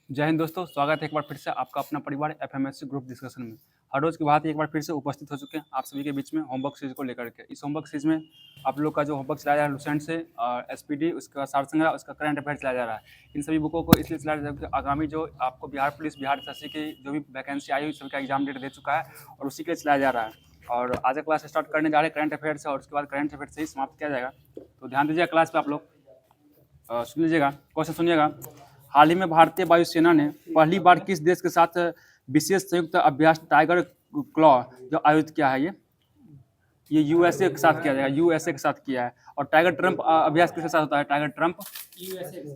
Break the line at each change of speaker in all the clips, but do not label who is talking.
जय हिंद दोस्तों, स्वागत है एक बार फिर से आपका अपना परिवार एफएमएससी ग्रुप डिस्कशन में। हर रोज़ की बात एक बार फिर से उपस्थित हो चुके हैं आप सभी के बीच में होमवर्क सीरीज को लेकर के। इस होमवर्क सीरीज में आप लोग का जो होमवर्क चलाया जा रहा है लुसेंट से एसपीडी, उसका सार संग्रह, उसका करंट अफेयर चलाया जा रहा है। इन सभी बुकों को इसलिए चलाया जा रहा है क्योंकि आगामी जो आपको बिहार पुलिस, बिहार एसएससी की जो भी वैकेंसी आई हुई सभी का एग्जाम डेट दे चुका है और उसी के लिए चलाया जा रहा है। और आज का क्लास स्टार्ट करने जा रहे हैं करंट अफेयर से और उसके बाद करंट अफेयर से ही समाप्त किया जाएगा। तो ध्यान दीजिएगा क्लास पर आप लोग, सुन लीजिएगा, क्वेश्चन सुनिएगा। हाल ही में भारतीय वायुसेना ने पहली बार किस देश के साथ विशेष संयुक्त अभ्यास टाइगर क्लॉ जो आयोजित किया है? ये यूएसए के साथ किया जाएगा, यूएसए के साथ किया है। और टाइगर ट्रंप अभ्यास किसके साथ होता है? टाइगर ट्रंप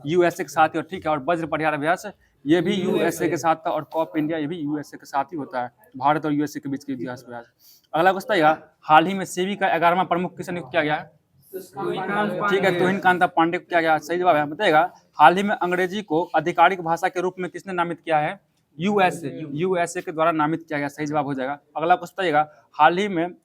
यूएसए के साथ ही, ठीक है। और वज्र परिहार अभ्यास ये भी यूएसए के साथ था और कॉप इंडिया ये भी यूएसए के साथ ही होता है, भारत और यूएसए के बीच के अभ्यास अभ्यास। अगला क्वेश्चन आएगा, हाल ही में सेबी का 11वां प्रमुख किसे नियुक्त किया गया है? ठीक है, तुहिन कांता पांडे को किया गया। सही जवाब है, बताइएगा। हाल ही में अंग्रेजी को आधिकारिक भाषा के रूप में किसने नामित किया है? यूएसए के द्वारा नामित किया गया। सही जवाब हो जाएगा। अगला क्वेश्चन बताइएगा, हाल ही में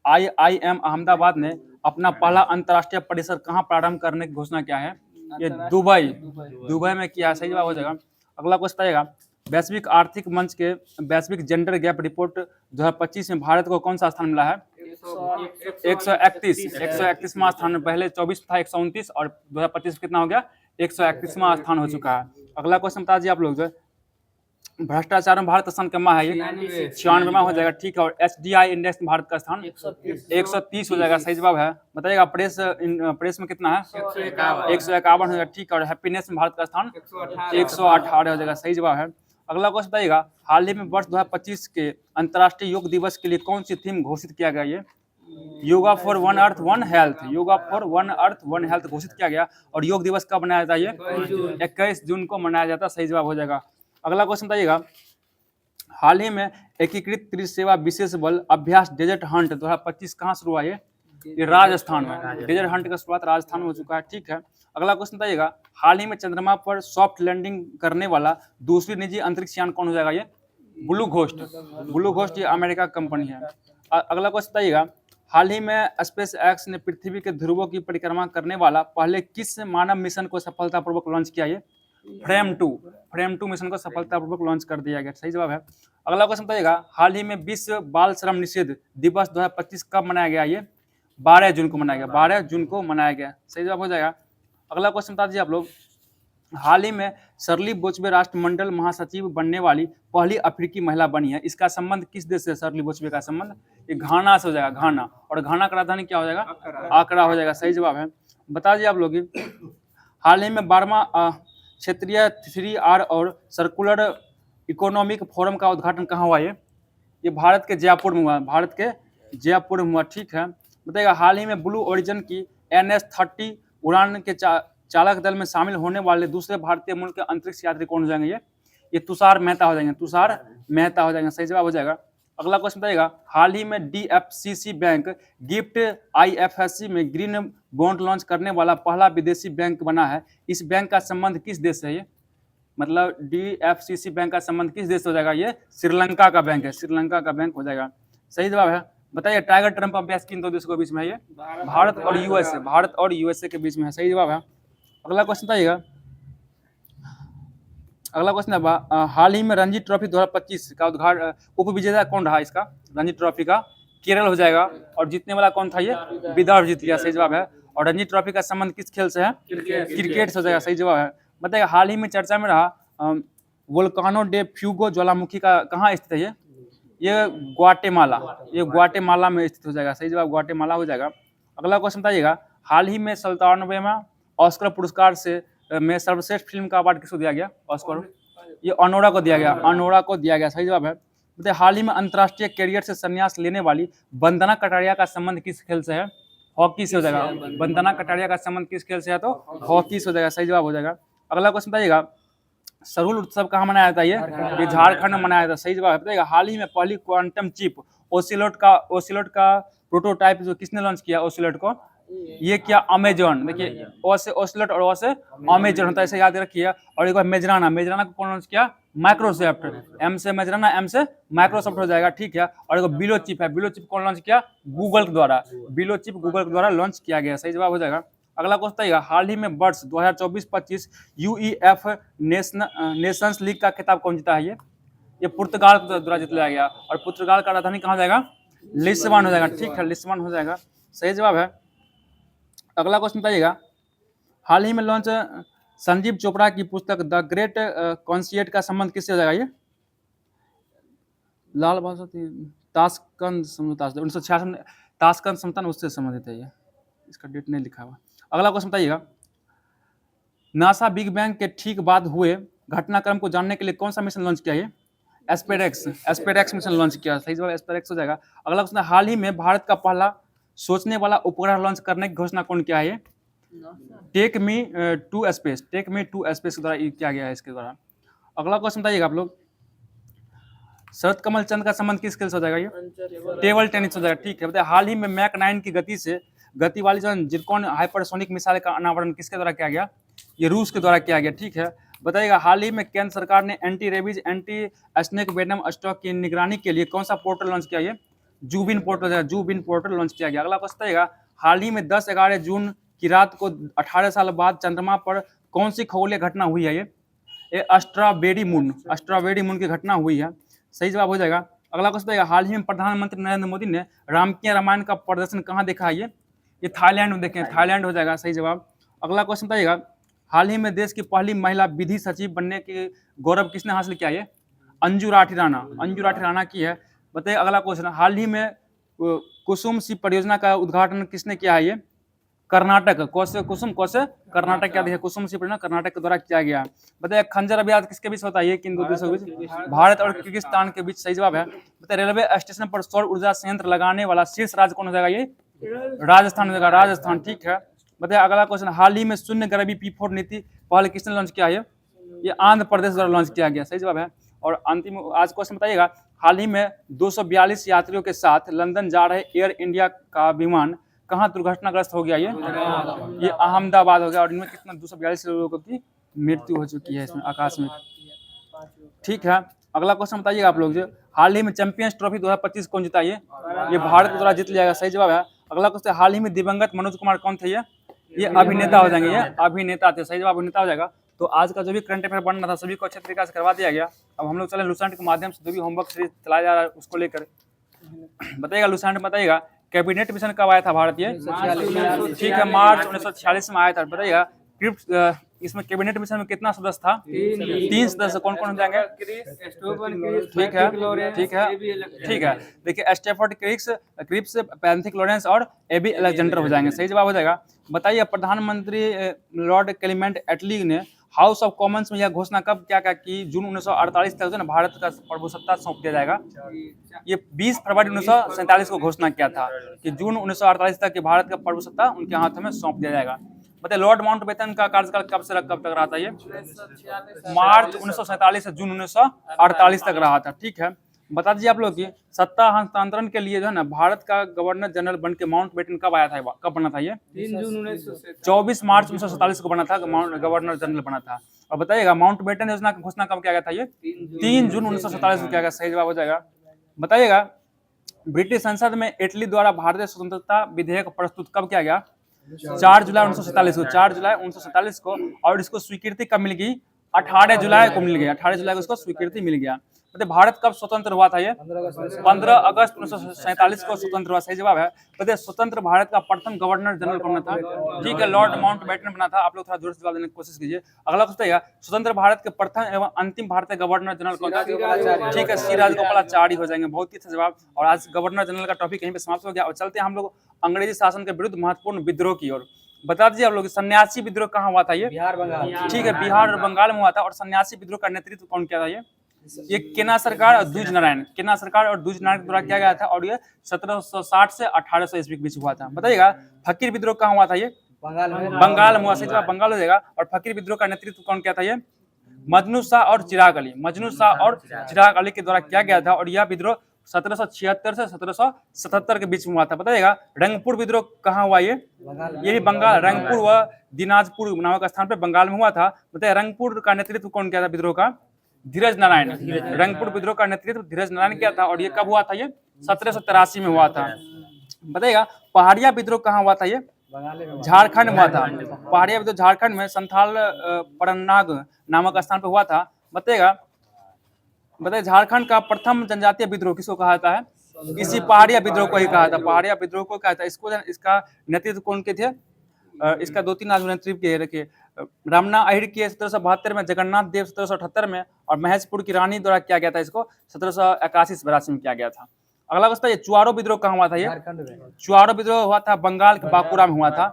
आईआईएम अहमदाबाद ने अपना पहला अंतर्राष्ट्रीय परिसर कहाँ प्रारंभ करने की घोषणा किया है? ये दुबई में किया है। सही जवाब हो जाएगा। अगला क्वेश्चन बताइएगा, वैश्विक आर्थिक मंच के वैश्विक जेंडर गैप रिपोर्ट 2025 में भारत को कौन सा स्थान मिला है? 131वां स्थान। पहले 24 था, 129 और 2025 कितना हो गया? 131वां स्थान हो चुका है। अगला क्वेश्चन बता दीजिए आप लोग, भ्रष्टाचार में भारत का स्थान कमा है? ये 96वां हो जाएगा, ठीक है। और एसडीआई इंडेक्स में भारत का स्थान 130 हो जाएगा। सही जवाब है, बताइएगा। प्रेस में कितना है? 151 हो जाएगा, ठीक है। और हैप्पीनेस में भारत का स्थान 118 हो जाएगा। सही जवाब है। अगला क्वेश्चन बताइएगा, हाल ही में वर्ष 2025 के अंतर्राष्ट्रीय योग दिवस के लिए कौन सी थीम घोषित किया गया? ये yoga for one earth one health, yoga for one earth one health घोषित किया गया। और योग दिवस कब मनाया जाता है? ये 21 जून को मनाया जाता है। सही जवाब हो जाएगा। अगला क्वेश्चन बताइएगा, हाल ही में एकीकृत त्रिसेवा विशेष बल अभ्यास डेजर्ट हंट 2025 कहाँ शुरू हुआ? ये राजस्थान में। डेजर्ट हंट का शुरुआत राजस्थान में हो चुका है, ठीक है। अगला क्वेश्चन बताइएगा, हाल ही में चंद्रमा पर सॉफ्ट लैंडिंग करने वाला दूसरी निजी अंतरिक्ष यान कौन हो जाएगा? ये ब्लू घोस्ट ये अमेरिका कंपनी है। अगला क्वेश्चन बताइएगा, हाल ही में स्पेस एक्स ने पृथ्वी के ध्रुवों की परिक्रमा करने वाला पहले किस मानव मिशन को सफलतापूर्वक लॉन्च किया? ये फ्रेम टू मिशन को सफलतापूर्वक लॉन्च कर दिया गया। सही जवाब है। अगला क्वेश्चन बताइएगा, हाल ही में विश्व बाल श्रम निषेध दिवस 2025 कब मनाया गया? ये 12 जून को मनाया गया, 12 जून को मनाया गया। सही जवाब हो जाएगा। अगला क्वेश्चन बता दीजिए आप लोग, हाल ही में शर्ली बोचबे राष्ट्रमंडल महासचिव बनने वाली पहली अफ्रीकी महिला बनी है। इसका संबंध किस देश से? शर्ली बोचबे का संबंध ये घाना से हो जाएगा, घाना। और घाना का राजधानी क्या हो जाएगा? आकरा हो जाएगा। सही जवाब है। बता दीजिए आप लोग, हाल ही में 12वां क्षेत्रीय 3R और सर्कुलर इकोनॉमिक फोरम का उद्घाटन कहाँ हुआ? ये भारत के जयपुर में हुआ, भारत के जयपुर में हुआ, ठीक है। बताइएगा, हाल ही में ब्लू ओरिजिन की NS-30 उड़ान के चालक दल में शामिल होने वाले दूसरे भारतीय मूल के अंतरिक्ष यात्री कौन हो जाएंगे? ये तुषार मेहता हो जाएंगे, तुषार मेहता हो जाएंगे। सही जवाब हो जाएगा। अगला क्वेश्चन बताइएगा, हाल ही में DFCC बैंक गिफ्ट IFSC में ग्रीन बॉन्ड लॉन्च करने वाला पहला विदेशी बैंक बना है। इस बैंक का संबंध किस देश से? ये मतलब DFCC बैंक का संबंध किस देश से हो जाएगा? ये श्रीलंका का बैंक है, श्रीलंका का बैंक हो जाएगा। सही जवाब है। बताइए, टाइगर ट्रंप अभ्यास किन दो देशों के बीच में है? ये भारत और यूएसए के बीच में है। सही जवाब है। अगला क्वेश्चन बताइएगा, अगला क्वेश्चन है, हाल ही में रणजी ट्रॉफी 2025 का उद्घाटन उपविजेता कौन रहा? इसका रणजी ट्रॉफी का केरल हो जाएगा। और जीतने वाला कौन था? ये विदर्भ जीत गया। सही जवाब है। और रणजी ट्रॉफी का संबंध किस खेल से है? क्रिकेट से हो जाएगा। सही जवाब है। बताइएगा, हाल ही में चर्चा में रहा वोल्कानो डे फ्यूगो ज्वालामुखी का कहाँ स्थित है? ये ग्वाटेमाला में स्थित हो जाएगा। सही जवाब ग्वाटेमाला हो जाएगा। अगला क्वेश्चन बताइएगा, हाल ही में 97वां ऑस्कर पुरस्कार से में सर्वश्रेष्ठ फिल्म का अवार्ड किसको दिया गया? ऑस्कर ये अनोरा को दिया गया। सही जवाब है। बताइए, हाल ही में अंतर्राष्ट्रीय कैरियर से संन्यास लेने वाली वंदना कटारिया का संबंध किस खेल से है? हॉकी से हो जाएगा। वंदना कटारिया का संबंध किस खेल से है? तो हॉकी से हो जाएगा। सही जवाब हो जाएगा। अगला क्वेश्चन बताइएगा, सरूल उत्सव कहाँ मनाया जाता है? ये झारखंड में मनाया जाता है। सही जवाब है। बताइएगा, हाल ही में पहली क्वांटम चिप ओसिलोट का प्रोटोटाइप जो किसने लॉन्च किया? ओसिलोट को ये क्या? अमेजॉन। देखिए, ओ से ओसिलोट और ओ से अमेजॉन होता है, ऐसे याद रखिए। और एक बार मेजराना को कौन लॉन्च किया? माइक्रोसॉफ्ट। एम से मेजराना, एम से माइक्रोसॉफ्ट हो जाएगा, ठीक है। और एक बिलो चिप है, बिलो चिप कौन लॉन्च किया? गूगल के द्वारा। बिलो चिप गूगल के द्वारा लॉन्च किया गया। सही जवाब हो जाएगा। अगला क्वेश्चन बताइएगा, हाल ही में वर्ष 2024-25 यूईएफ नेशंस लीग का खिताब कौन जीता है? ये पुर्तगाल द्वारा जीता गया, और पुर्तगाल का राजधानी कहाँ हो जाएगा? लिस्बन हो जाएगा। ठीक है, लिस्बन हो जाएगा, सही जवाब है। अगला क्वेश्चन बताइएगा, हाल ही में लॉन्च संजीव चोपड़ा की पुस्तक द ग्रेट कॉन्सिएट का संबंध किससे हो जाएगा? ये लाल बहादुर ताशकंद समझौता 1966 ताशकंद समझौता उससे संबंधित है। ये इसका डेट नहीं लिखा हुआ। अगला क्वेश्चन बताइएगा, नासा बिग बैंग के ठीक बाद हुए घटनाक्रम को जानने के लिए कौन सा मिशन लॉन्च किया? ये एस्पेरेक्स मिशन लॉन्च किया, सही जवाब एस्पेरेक्स हो जाएगा। अगला क्वेश्चन, हाल ही में भारत का पहला सोचने वाला उपग्रह लॉन्च करने की घोषणा कौन किया है? टेक मी टू स्पेस के द्वारा किया गया है, इसके द्वारा। अगला क्वेश्चन बताइएगा आप लोग, शरद कमल चंद का संबंध किस खेल से हो जाएगा? ये टेबल टेनिस हो जाएगा। ठीक है, बताइए हाल ही में मैक 9 की गति वाली जो जिरकॉन हाइपरसोनिक मिसाइल का अनावरण किसके द्वारा किया गया? ये रूस के द्वारा किया गया। ठीक है, बताइएगा हाल ही में केंद्र सरकार ने anti rabies anti snake venom stock की निगरानी के लिए कौन सा पोर्टल लॉन्च किया? ये जूबिन पोर्टल लॉन्च किया गया। अगला क्वेश्चन बताइएगा, हाल ही में 10-11 जून की रात को 18 साल बाद चंद्रमा पर कौन सी खगोलीय घटना हुई है? ये स्ट्रॉबेरी मून की घटना हुई है, सही जवाब हो जाएगा। अगला क्वेश्चन बताइएगा, हाल ही में प्रधानमंत्री नरेंद्र मोदी ने रामकीय रामायण का प्रदर्शन कहाँ देखा है? ये थाईलैंड में देखें, थाईलैंड हो जाएगा, सही जवाब। अगला क्वेश्चन बताइएगा, हाल ही में देश की पहली महिला विधि सचिव बनने के गौरव किसने हासिल किया? ये अंजू राठी राणा की है। बताइए अगला क्वेश्चन, हाल ही में कुसुम सी परियोजना का उद्घाटन किसने किया है? ये कर्नाटक कर्नाटक क्या कुसुम सी परियोजना कर्नाटक के द्वारा किया गया। बताइए खंजर अभियान किसके बीच होता है? ये किन दो देशों के बीच? भारत और किर्गिस्तान के बीच, सही जवाब है। बताइए रेलवे स्टेशन पर सौर ऊर्जा संयंत्र लगाने वाला शीर्ष राज्य कौन हो जाएगा? ये राजस्थान हो जाएगा, राजस्थान। ठीक है, बताइए अगला क्वेश्चन, हाल ही में शून्य गरीबी P4 नीति पहले किसने लॉन्च किया है? ये आंध्र प्रदेश द्वारा लॉन्च किया गया, सही जवाब है। और अंतिम आज क्वेश्चन बताइएगा, हाल ही में 242 यात्रियों के साथ लंदन जा रहे एयर इंडिया का विमान कहाँ दुर्घटनाग्रस्त हो गया? ये अहमदाबाद हो गया, और इनमें कितना 242 लोगों की मृत्यु हो चुकी है इसमें आकाश में। ठीक है, अगला क्वेश्चन बताइएगा आप लोग, जो हाल ही में चैंपियंस ट्रॉफी 2025 कौन जीता? ये भारत के द्वारा जीत लिया गया, सही जवाब है। अगला क्वेश्चन, हाल ही में दिवंगत मनोज कुमार कौन थे? ये अभिनेता हो जाएंगे, ये अभिनेता थे, सही जवाब अभिनेता हो जाएगा। तो आज का जो भी करंट अफेयर बनना था सभी को अच्छे तरीके से करवा दिया गया। अब हम लोग चले लुसेंट के माध्यम से जो भी होमवर्क सीरीज चलाया जा रहा है उसको लेकर। बताइएगा लुसेंट में, बताइएगा कैबिनेट मिशन कब आया था भारत? ये ठीक है, मार्च 1946 में आया था। बताइएगा क्रिप्स इसमें कैबिनेट मिशन में कितना सदस्य था? 3 सदस्य। कौन कौन हो जाएंगे? ठीक है, देखिए स्टेफर्ड क्रिप्स, पैंथिक लॉरेंस और एबी अलेक्जेंडर हो जाएंगे, सही जवाब हो जाएगा। बताइए प्रधानमंत्री लॉर्ड क्लेमेंट एटली ने हाउस ऑफ कॉमन्स में यह घोषणा कब क्या कि जून 1948 तक जो ना भारत का प्रभुसत्ता सौंप दिया जाएगा? ये 20 फरवरी 1947 को घोषणा किया था कि जून 1948 तक भारत का प्रभुसत्ता उनके हाथों में सौंप दिया जाएगा। बताइए लॉर्ड माउंटबेटन का कार्यकाल कब से कब तक रहा था? ये मार्च 1947 से जून 1948 तक रहा था। ठीक है, बता दीजिए आप लोग की सत्ता हस्तांतरण के लिए जो है ना भारत का गवर्नर जनरल बन के माउंटबेटन कब आया था? कब बना था? ये 24 मार्च 1947 को बना था, गवर्नर जनरल बना था। और बताइएगा माउंटबेटन योजना की घोषणा कब किया गया था? ये 3 जून 1947 को किया गया, सही जवाब हो जाएगा। बताइएगा ब्रिटिश संसद में इटली द्वारा भारतीय स्वतंत्रता विधेयक प्रस्तुत कब किया गया? 4 जुलाई 1947 को, और इसको स्वीकृति कब मिल गई? 18 जुलाई को मिल गया, 18 जुलाई को इसको स्वीकृति मिल गया। बताइए भारत कब स्वतंत्र हुआ था? ये 15 अगस्त 1947 को स्वतंत्र हुआ, सही जवाब है। बताइए स्वतंत्र भारत का प्रथम गवर्नर जनरल कौन था? ठीक है, लॉर्ड माउंटबेटन बना था। आप लोग थोड़ा जोर से जवाब देने की कोशिश कीजिए। अगला क्वेश्चन, स्वतंत्र भारत के प्रथम एवं अंतिम भारतीय गवर्नर जनरल कौन था? ठीक है, श्री राजगोपालाचारी हो जाएंगे, बहुत ही अच्छा जवाब। और आज गवर्नर जनरल का टॉपिक यहीं पे समाप्त हो गया। और चलते हैं हम लोग अंग्रेजी शासन के विरुद्ध महत्वपूर्ण विद्रोह की ओर। बता दीजिए आप लोग सन्यासी विद्रोह कहाँ हुआ था? ये बिहार बंगाल। ठीक है, बिहार और बंगाल में हुआ था। और सन्यासी विद्रोह का नेतृत्व कौन किया था? ये केना सरकार और दूज नारायण के द्वारा किया गया था। और ये 1760 से 1800 ईस्वी के बीच हुआ था। बताइएगा फकीर विद्रोह कहाँ हुआ था? ये बंगाल में हुआ, सही जवाब बंगाल हो जाएगा। और फकीर विद्रोह का नेतृत्व कौन किया था? ये मजनू शाह और चिराग अली के द्वारा किया गया था। और यह विद्रोह 1776 से 1777 के बीच में हुआ था। बताइएगा रंगपुर विद्रोह कहाँ हुआ? ये भी बंगाल, रंगपुर व दिनाजपुर नामक स्थान पे बंगाल में हुआ था। बताइए रंगपुर का नेतृत्व कौन किया था विद्रोह का? धीरज नारायण। रंगपुर विद्रोह का नेतृत्व धीरज नारायण किया था। और ये कब हुआ था? ये 1783 में हुआ था। बताइएगा पहाड़िया विद्रोह कहाँ हुआ था? ये झारखंड में हुआ था। पहाड़िया विद्रोह झारखंड में संथाल परनाग नामक स्थान पर हुआ था। बताइएगा, बताइए झारखंड का प्रथम जनजातीय विद्रोह किसको कहा जाता है? इसी पहाड़िया विद्रोह को ही कहा था। पहाड़िया विद्रोह को कहा था। इसको इसका नेतृत्व कौन के थे? इसका 2-3 आदमी नेतृत्व किए रखे। रामना अहिर किए 1772 में, जगन्नाथ देव 1778 में, और महेशपुर की रानी द्वारा किया गया था। इसको 1781-82 में किया गया था। अगला क्वेश्चन, ये चुआरो विद्रोह कहाँ हुआ था? ये चुआरो विद्रोह हुआ था बंगाल के बांकुरा में हुआ था।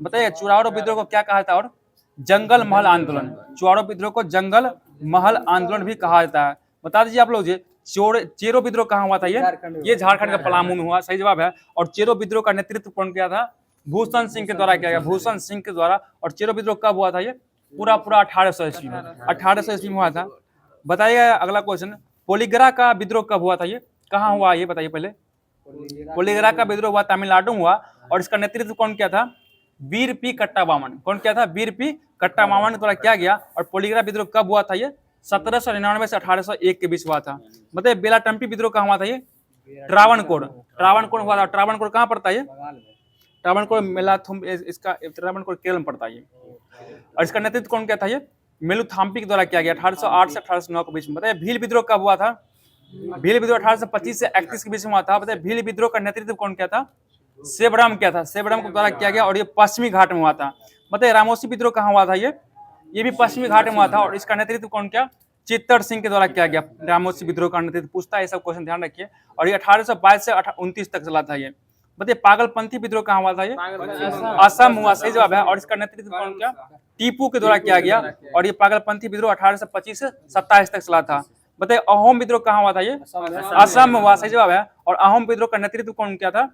बताइए चुआरो विद्रोह को क्या कहा था? और जंगल महल आंदोलन। चुआरो विद्रोह को जंगल महल आंदोलन भी कहा जाता है। बता दीजिए आप लोग, चेरो विद्रोह कहाँ हुआ था? ये झारखंड का पलामू में हुआ, सही जवाब है। और चेरो विद्रोह का नेतृत्व कौन किया था? भूषण सिंह के द्वारा किया गया, भूषण सिंह के द्वारा। और चेरो विद्रोह कब हुआ था? ये पूरा 1800 ईस्वी में, 1800 ईस्वी में हुआ था। बताइए अगला क्वेश्चन, पोलीगरा का विद्रोह कब हुआ था? ये कहाँ हुआ? ये बताइए पहले। पोलीगरा का विद्रोह हुआ तमिलनाडु में हुआ, और इसका नेतृत्व कौन किया था? वीर पी कट्टाबामन। कौन किया था? वीर पी कट्टाबामन के द्वारा किया गया। और पोलीगरा विद्रोह कब हुआ था? ये 1799 से 1801 के बीच हुआ था। बताइए बेलाटम्पी विद्रोह कहाँ हुआ था? ये ट्रावणकोर। ट्रावणकोर हुआ था। ट्रावणकोर कहाँ पड़ता है? ट्रावणकोर मेलाथुम, इसका ट्रावणकोर केरल में पड़ता है। और इसका नेतृत्व कौन किया था? ये मेलुथाम्पी के द्वारा किया गया 1808 से 1809 के बीच में। बताइए भील विद्रोह कब हुआ था? भील विद्रोह 1825 से 31 के बीच में हुआ था। बताइए भील विद्रोह का नेतृत्व कौन किया था? सेबराम किया था। सेबराम के द्वारा किया गया, और ये पश्चिमी घाट में हुआ था। बताइए रामोसी विद्रोह कहाँ हुआ था? ये भी पश्चिमी घाट में हुआ था, और इसका नेतृत्व कौन किया? चित्तर सिंह के द्वारा किया गया। रामोसी विद्रोह का नेतृत्व पूछता है, ये सब क्वेश्चन ध्यान रखिए। और ये 1822 से 29 तक चला था। ये बताइए पागलपंथी विद्रोह कहाँ हुआ था? ये असम हुआ, सही जवाब है। और इसका नेतृत्व कौन किया? टीपू के द्वारा किया गया। और ये पागलपंथी विद्रोह 1825 से 27 तक चला था। बताइए अहोम विद्रोह कहाँ हुआ था? ये असम में हुआ, सही जवाब है। और अहोम विद्रोह का नेतृत्व कौन किया था?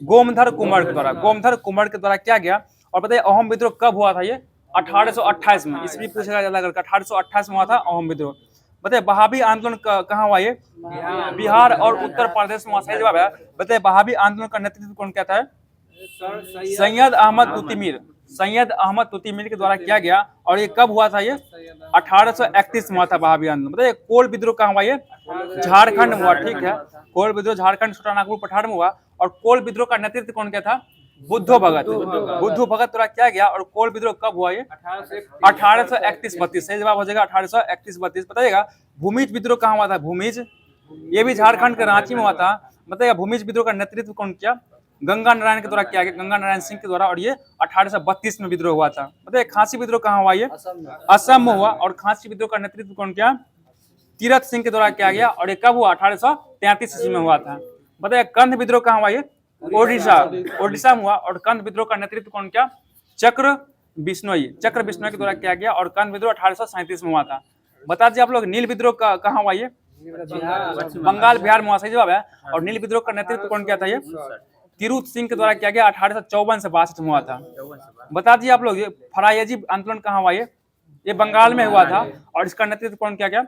गोमधर कुंवर के द्वारा। गोमधर कुंवर के द्वारा किया गया। और बताइए अहोम विद्रोह कब हुआ था? ये 1828 में। इसमें पूछेगा ज्यादा करके, 1828 में हुआ था अहोम विद्रोह। बताइए बहाबी आंदोलन कहाँ हुआ? ये बिहार और उत्तर प्रदेश में हुआ, सही जवाब है। बताइए बहाबी आंदोलन का नेतृत्व कौन किया था? सैयद अहमद तुतिमीर। सैयद अहमद तुतिमीर के द्वारा किया गया। और ये कब हुआ था? ये 1831 में हुआ था बहाबी आंदोलन। बताइए कोल विद्रोह कहाँ हुआ? ये झारखंड में हुआ, ठीक है। कोल विद्रोह झारखंड छोटा नागपुर पठार में हुआ। और कोल विद्रोह का नेतृत्व कौन किया था? बुद्धो भगत। बुद्धो भगत द्वारा किया गया। और कोल विद्रोह कब हुआ? ये 1831-32, सही जवाब हो जाएगा 1831-32। बताइएगा भूमिज विद्रोह कहाँ हुआ था? भूमिज, ये भी झारखंड के रांची में हुआ था। बताइएगा भूमिज विद्रोह का नेतृत्व कौन किया? गंगा नारायण के द्वारा किया गया, गंगा नारायण सिंह के द्वारा। और ये 1832 में विद्रोह हुआ था। बताइए खांसी विद्रोह कहाँ हुआ? ये असम में हुआ। और खांसी विद्रोह का नेतृत्व कौन किया? तीरथ सिंह के द्वारा किया गया। और ये कब हुआ? 1833 ईस्वी में हुआ था। बताइए कंध विद्रोह कहाँ हुआ? ये ओडिशा में हुआ। और कंध विद्रोह का नेतृत्व कौन किया? चक्र बिश्नोई के द्वारा किया गया। और कंध विद्रोह 1837 में हुआ था। बता दीजिए आप लोग नील विद्रोह कहाँ हुआ? ये बंगाल बिहार में हुआ, सही जवाब है। और नील विद्रोह का नेतृत्व कौन किया था? ये तिरुत सिंह के द्वारा किया गया, 1854 से 62 में हुआ था। बता दीजिए आप लोग ये फरायजी आंदोलन कहाँ हुआ? ये बंगाल में हुआ था। और इसका नेतृत्व कौन किया गया?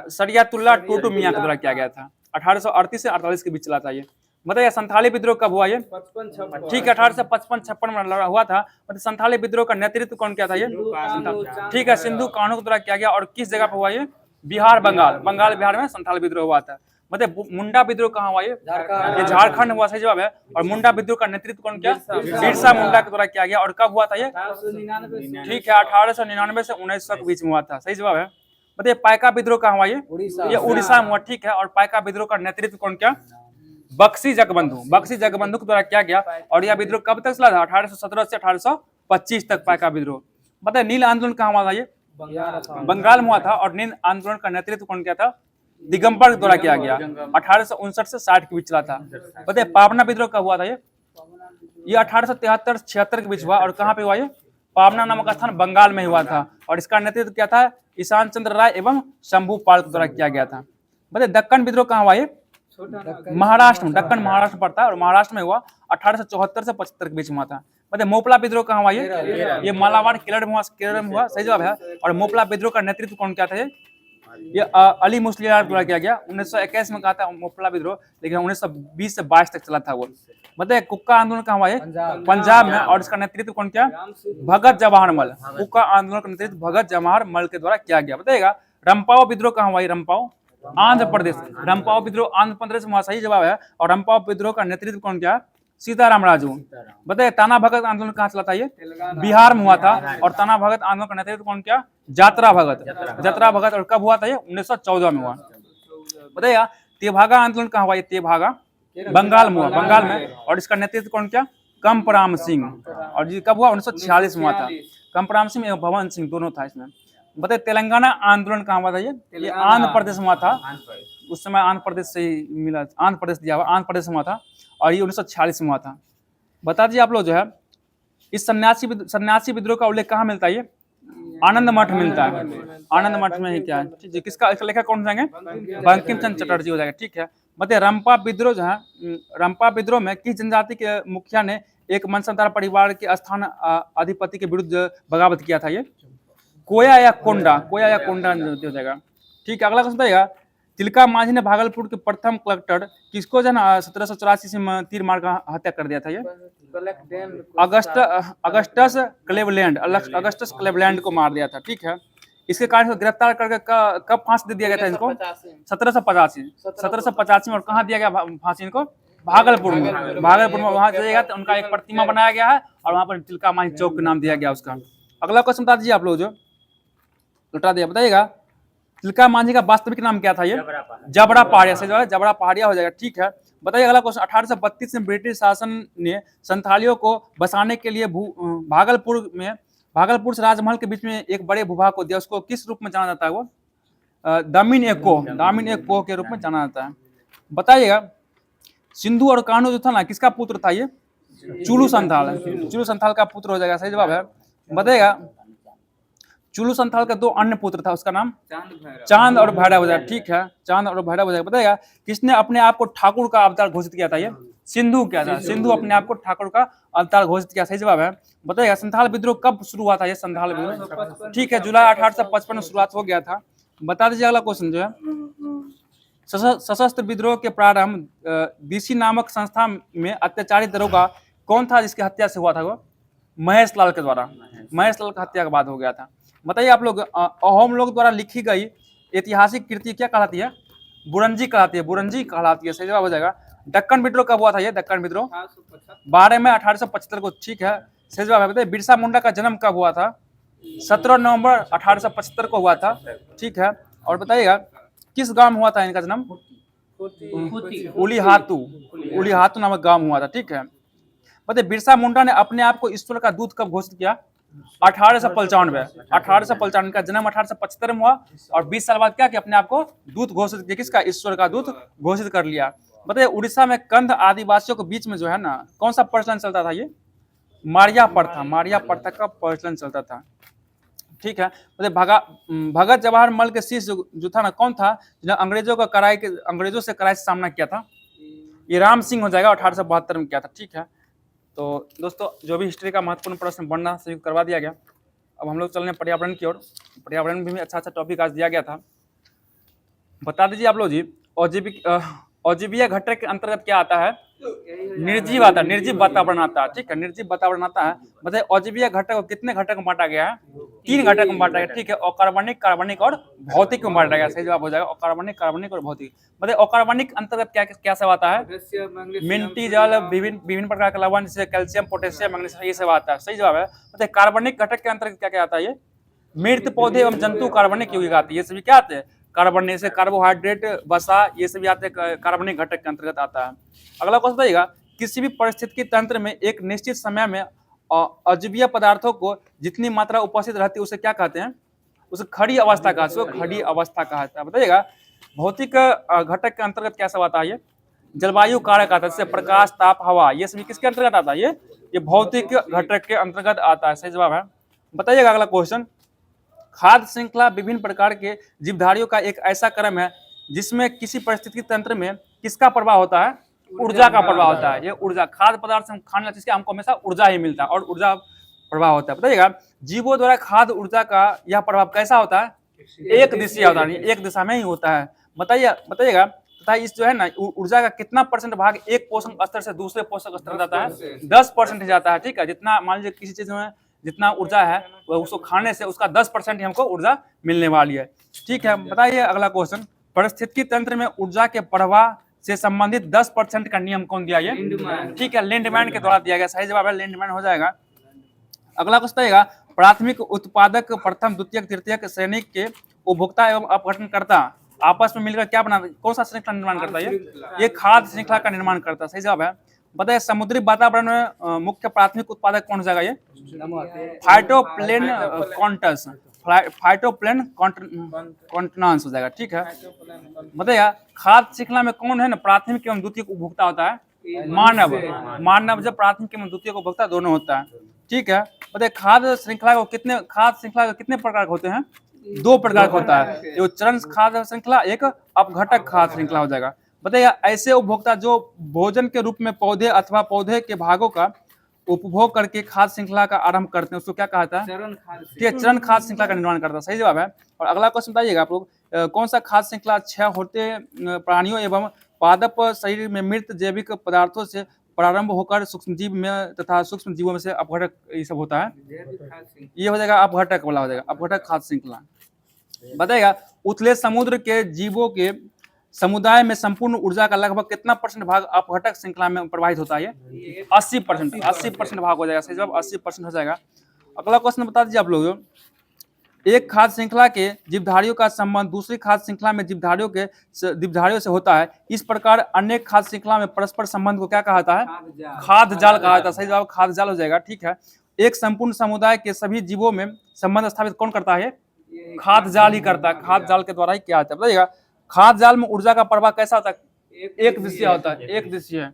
सरियातुल्लाह टूटू मियां के द्वारा किया गया था। 1838 से 48 के बीच चला था। ये बताइए संथाली विद्रोह कब हुआ? ये ठीक है 1855-56 में हुआ था। मतलब संथाली विद्रोह का नेतृत्व कौन किया था? ये ठीक है सिंधु कान्हू के द्वारा किया गया। और किस जगह पर हुआ? ये बिहार बंगाल बिहार में संथाली विद्रोह हुआ था। मतलब मुंडा विद्रोह कहाँ हुआ? ये झारखंड हुआ, सही जवाब है। और मुंडा विद्रोह का नेतृत्व कौन किया? बिरसा मुंडा के द्वारा किया गया। और कब हुआ था? ये ठीक है 1899 से 1900 के बीच में हुआ था, सही जवाब है। बताइए पाइका विद्रोह कहाँ हुआ? ये उड़ीसा में हुआ, ठीक है। और पाइका विद्रोह का नेतृत्व कौन किया? बक्सी जगबंधु के द्वारा किया गया। और यह विद्रोह कब तक चला था? 1817 से 1825 तक पाइका विद्रोह। बताइए नील आंदोलन कहाँ हुआ था? ये बंगाल में हुआ था। और नील आंदोलन का नेतृत्व कौन किया था? दिगंबर के द्वारा किया गया। 1859 से 60 के बीच चला था। बताइए पावना विद्रोह कब हुआ था? ये 1873-76 के बीच हुआ। और कहाँ पे हुआ? ये पावना नामक स्थान बंगाल में हुआ था। और इसका नेतृत्व क्या था? ईशान चंद्र राय एवं शंभू पाल के द्वारा किया गया था। बताइए दक्कन विद्रोह कहाँ हुआ? ये महाराष्ट्र में, दक्कन महाराष्ट्र पड़ता है। और महाराष्ट्र में हुआ 1874 से 75 के बीच में हुआ था। मतलब मोपला विद्रोह कहाँ हुआ? ये मालाबार केरल में हुआ, सही जवाब है। और मोपला विद्रोह का नेतृत्व कौन किया था? ये अली मुस्लिम द्वारा किया गया। 1921 में कहा था मोपला विद्रोह, लेकिन 1920 से 22 तक चला था वो। बताइए कुक्का आंदोलन कहाँ हुआ? पंजाब में। और इसका नेतृत्व कौन किया? भगत जवाहर मल। कुक्का आंदोलन का नेतृत्व भगत जवाहर मल के द्वारा किया गया। बताइएगा रंपाओ विद्रोह कहाँ हुआ? रंपाओ आंध्र प्रदेश। रंपाओ विद्रोह आंध्र प्रदेश में, सही जवाब है। और रंपाओ विद्रोह का नेतृत्व कौन किया? सीताराम राजू। बताइए ताना भगत आंदोलन कहाँ चला था ये? बिहार में हुआ था। और ताना भगत आंदोलन का नेतृत्व कौन किया? जात्रा भगत। जात्रा भगत। और कब हुआ था ये? 1914 में हुआ। बताइए तेभागा आंदोलन कहाँ हुआ? ये तेभागा बंगाल में हुआ, बंगाल में। और इसका नेतृत्व कौन किया? कंपराम सिंह। और ये कब हुआ? 1946 में हुआ था। कंपराम सिंह एवं भवन सिंह दोनों था इसमें। बताइए तेलंगाना आंदोलन कहाँ हुआ था? ये आंध्र प्रदेश में हुआ था। उस समय आंध्र प्रदेश से ही मिला, आंध्र प्रदेश दिया हुआ, आंध्र प्रदेश में हुआ था। और ये 1946 में हुआ था। बता दीजिए आप लोग जो है इस सन्यासी विद्रोह का उल्लेख कहाँ मिलता है? ये आनंद मठ मिलता है। आनंद मठ में ही क्या है? ठीक है, किसका लेखक कौन जाएंगे? बंकिम चंद्र चटर्जी हो जाएगा। ठीक है, बताइए रंपा विद्रोह जो है, रंपा विद्रोह में किस जनजाति के मुखिया ने एक मनसबदार परिवार के स्थान अधिपति के विरुद्ध बगावत किया था? ये कोया या कोंडा, कोया या कोंडा हो जाएगा। ठीक है, अगला क्वेश्चन बताइएगा तिलका मांझी ने भागलपुर के प्रथम कलेक्टर किसको जो है 1784 में तीर मार का हत्या कर दिया था? ये अगस्टस क्लेवलैंड, अगस्टस क्लेवलैंड को मार दिया था। ठीक है, इसके कारण गिरफ्तार करके कब फांसी दे दिया गया था इनको? 1785 में। और कहाँ दिया गया फांसी इनको? भागलपुर में। भागलपुर में वहां दिया गया तो उनका एक प्रतिमा बनाया गया है और वहां पर तिलका मांझी चौक का नाम दिया गया उसका। अगला क्वेश्चन बता दीजिए आप लोग, जो लौटा दिया, बताइएगा तिलका मांझी का वास्तविक नाम क्या था? ये जबड़ा पहाड़िया से जो है जबड़ा पहाड़िया हो जाएगा। ठीक है, बताइए अगला क्वेश्चन 1832 में ब्रिटिश शासन ने संथालियों को बसाने के लिए भागलपुर से राजमहल के बीच में एक बड़े भूभाग को दिया। उसको किस रूप में जाना जाता है? वो दामिन एक्को के रूप में जाना जाता है। बताइएगा सिंधु और कान्हू जो था ना, किसका पुत्र था? ये चुलू संथाल। चुलू संथाल का पुत्र हो जाएगा, सही जवाब है। बताइएगा चुलू संथाल का दो अन्य पुत्र था, उसका नाम चांद और भैरव हो जाएगा। ठीक है, चांद और भैरव हो जाएगा। बताइएगा किसने अपने आप को ठाकुर का अवतार घोषित किया था? ये सिंधु क्या था? सिंधु अपने आप को ठाकुर का अवतार घोषित किया, सही जवाब है। बताइएगा संथाल विद्रोह कब शुरू हुआ था? ये संथाल विद्रोह, ठीक है, जुलाई 1855 में शुरुआत हो गया था। बता दीजिए अगला क्वेश्चन जो है सशस्त्र विद्रोह के प्रारंभ बीसी नामक संस्था में अत्याचारी दरोगा कौन था जिसकी हत्या से हुआ था? वो महेश लाल के द्वारा, महेश लाल की हत्या के बाद हो गया था। बताइए आप लोग अहोम लोग द्वारा लिखी गई ऐतिहासिक कृति क्या कहलाती है? बुरंजी कहलाती है, बुरंजी कहलाती है, सही जवाब हो जाएगा। दक्कन विद्रोह कब हुआ था? ये दक्कन विद्रोह 12 में 1875 को। ठीक है, सही जवाब है। बताइए बिरसा मुंडा का जन्म कब हुआ था? 17 नवंबर 1875 को हुआ था। ठीक है, और बताइएगा किस गांव में हुआ था इनका जन्म? उलीहातू नामक गांव में हुआ था। ठीक है, बताइए बिरसा मुंडा ने अपने आप को ईश्वर का दूत कब घोषित किया? 1895 का जन्म 1875 में हुआ और 20 साल बाद क्या कि अपने आप को दूत घोषित किया। किसका? ईश्वर का दूत घोषित कर लिया। बताइए उड़ीसा में कंध आदिवासियों के बीच में जो है ना कौन सा प्रचलन चलता था? ये मारिया प्रथा का प्रचलन चलता था। ठीक है, बताइए भगत जवाहर मल के शिष्य जो था ना कौन था जिन्हें अंग्रेजों से कड़ाई से सामना किया था? ये राम सिंह हो जाएगा, 1872 में किया था। ठीक है, तो दोस्तों जो भी हिस्ट्री का महत्वपूर्ण प्रश्न बनना शुरू करवा दिया गया। अब हम लोग चलने पर्यावरण की ओर। पर्यावरण में भी अच्छा टॉपिक आज दिया गया था। बता दीजिए आप लोग जी औजीवीय घटक के अंतर्गत क्या आता है? निर्जीव आता है, निर्जीव वातावरण आता है। ठीक है, निर्जीव वातावरण आता है। बताइए औजीवीय घटक को कितने घटक में बांटा गया है? 3 घटक में बांटा गया। ठीक है, अकार्बनिक, कार्बनिक और भौतिक में बांटा गया, सही जवाब हो जाएगा अकार्बनिक, कार्बनिक और भौतिक। बताइए अकार्बनिक अंतर्गत क्या सब आता है? मिट्टी, जल, विभिन्न प्रकार का लवण जैसे कैल्शियम, पोटेशियम, मैग्नीशियम, ये सब आता है, सही जवाब है। बताइए कार्बनिक घटक के अंतर्गत क्या क्या आता है? ये मृत पौधे एवं जंतु कार्बनिक यौगिक आते हैं। ये सभी क्या आते हैं? कार्बन से कार्बोहाइड्रेट, वसा, ये सभी आते हैं कार्बनिक घटक के अंतर्गत आता है। अगला क्वेश्चन बताइएगा किसी भी परिस्थितिकी तंत्र में एक निश्चित समय में अजैविक पदार्थों को जितनी मात्रा उपस्थित रहती है उसे क्या कहते हैं? उसे खड़ी अवस्था कहते हैं, खड़ी अवस्था कहता है। बताइएगा भौतिक घटक के अंतर्गत क्या सब आता है? ये जलवायु कारक आता है, जैसे प्रकाश, ताप, हवा, ये सभी किसके अंतर्गत आता है? ये भौतिक घटक के अंतर्गत आता है, सही जवाब है। बताइएगा अगला क्वेश्चन खाद्य श्रृंखला विभिन्न प्रकार के जीवधारियों का एक ऐसा क्रम है जिसमें किसी परिस्थितिकी तंत्र में किसका प्रभाव होता है? ऊर्जा का प्रभाव होता है। ये ऊर्जा, खाद्य पदार्थ से हम खाने जिसके हमको हमेशा ऊर्जा ही मिलता है और ऊर्जा प्रभाव होता है। बताइएगा जीवों द्वारा खाद्य ऊर्जा का यह प्रभाव कैसा होता है? एक दिशा होता है, एक दिशा में ही होता है। बताइएगा तथा इस जो है ना ऊर्जा का कितना % भाग एक पोषक स्तर से दूसरे पोषक स्तर जाता है? 10% जाता है। ठीक है, जितना मान लीजिए किसी चीज में जितना ऊर्जा है वो उसको खाने से उसका 10% ही हमको ऊर्जा मिलने वाली है। ठीक है, बताइए अगला क्वेश्चन परिस्थितिकी तंत्र में ऊर्जा के प्रवाह से संबंधित 10% का नियम कौन दिया ये? ठीक है, लिंडमैन के द्वारा दिया गया। सही जवाब है लिंडमैन हो जाएगा। अगला क्वेश्चन रहेगा, प्राथमिक उत्पादक प्रथम द्वितीयक तृतीयक श्रेणी के उपभोक्ता एवं अपघटनकर्ता आपस में मिलकर क्या बना, कौन सा श्रृंखला निर्माण करता है? ये खाद्य श्रृंखला का निर्माण करता है। सही जवाब है। बताइए समुद्री वातावरण में मुख्य प्राथमिक उत्पादक कौन हो जाएगा? ये फाइटोप्लेन कॉन्टस, फाइटोप्लेन कॉन्टिनेंस हो जाएगा। ठीक है, बताइए खाद्य श्रृंखला में कौन है ना प्राथमिक एवं द्वितीयक उपभोक्ता होता है? मानव। मानव जब प्राथमिक एवं द्वितीयक उपभोक्ता दोनों होता है। ठीक है, बताइए खाद्य श्रृंखला को कितने प्रकार के होते हैं? 2 प्रकार का होता है, एक चरण खाद्य श्रृंखला, एक अपघटक खाद्य श्रृंखला हो जाएगा। बताइए ऐसे उपभोक्ता जो भोजन के रूप में पौधे अथवा पौधे के भागों का उपभोग करके खाद्य श्रृंखला का आरंभ करते हैं उसको क्या कहता है? ठीक है, चरण खाद्य श्रृंखला का निर्माण करता है। सही जवाब है। और अगला क्वेश्चन बताइएगा आप लोग, कौन सा खाद्य श्रृंखला क्षय होते प्राणियों एवं पादप शरीर में मृत जैविक पदार्थों से प्रारंभ होकर सूक्ष्म जीव में तथा सूक्ष्म जीवों में से अपघटक ये सब होता है? ये हो जाएगा अपघटक वाला हो जाएगा, अपघटक खाद्य श्रृंखला। बताइएगा उथले समुद्र के जीवों के समुदाय में संपूर्ण ऊर्जा का लगभग कितना % भाग अपघटक श्रृंखला में प्रवाहित होता है? 80% भाग हो जाएगा। सही जवाब 80% हो जाएगा। अगला क्वेश्चन बता दीजिए आप लोग, एक खाद्य श्रृंखला के जीवधारियों का संबंध दूसरी खाद्य श्रृंखला में जीवधारियों से होता है, इस प्रकार अनेक खाद्य श्रृंखला में परस्पर संबंध को क्या कहा जाता है? खाद्य जाल कहा जाता है। सही जवाब खाद्य जाल हो जाएगा। ठीक है, एक संपूर्ण समुदाय के सभी जीवों में संबंध स्थापित कौन करता है? खाद्य जाल ही करता है, खाद्य जाल के द्वारा ही किया जाता है। बताइएगा खाद्य जाल में ऊर्जा का प्रवाह कैसा होता है? एक दिशीय होता है, एक दिशीय।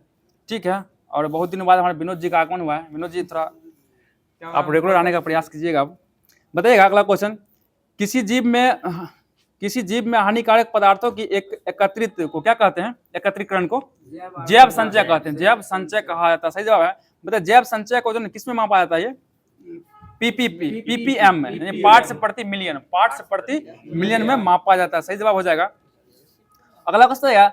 ठीक है, और बहुत दिन बाद हमारे विनोद जी का आगमन हुआ है। विनोद जी थोड़ा आप रेगुलर आने का प्रयास कीजिएगा। बताइएगा अगला क्वेश्चन, किसी जीव में हानिकारक पदार्थों की एकत्रित को क्या कहते हैं? एकत्रीकरण को जैव संचय कहते हैं, जैव संचय कहा जाता है। सही जवाब है। बताइए जैव संचय को जो किस में मापा जाता है? ये पीपीएम में, यानी पार्ट्स प्रति मिलियन में मापा जाता है। सही जवाब हो जाएगा। अगला क्वेश्चन है,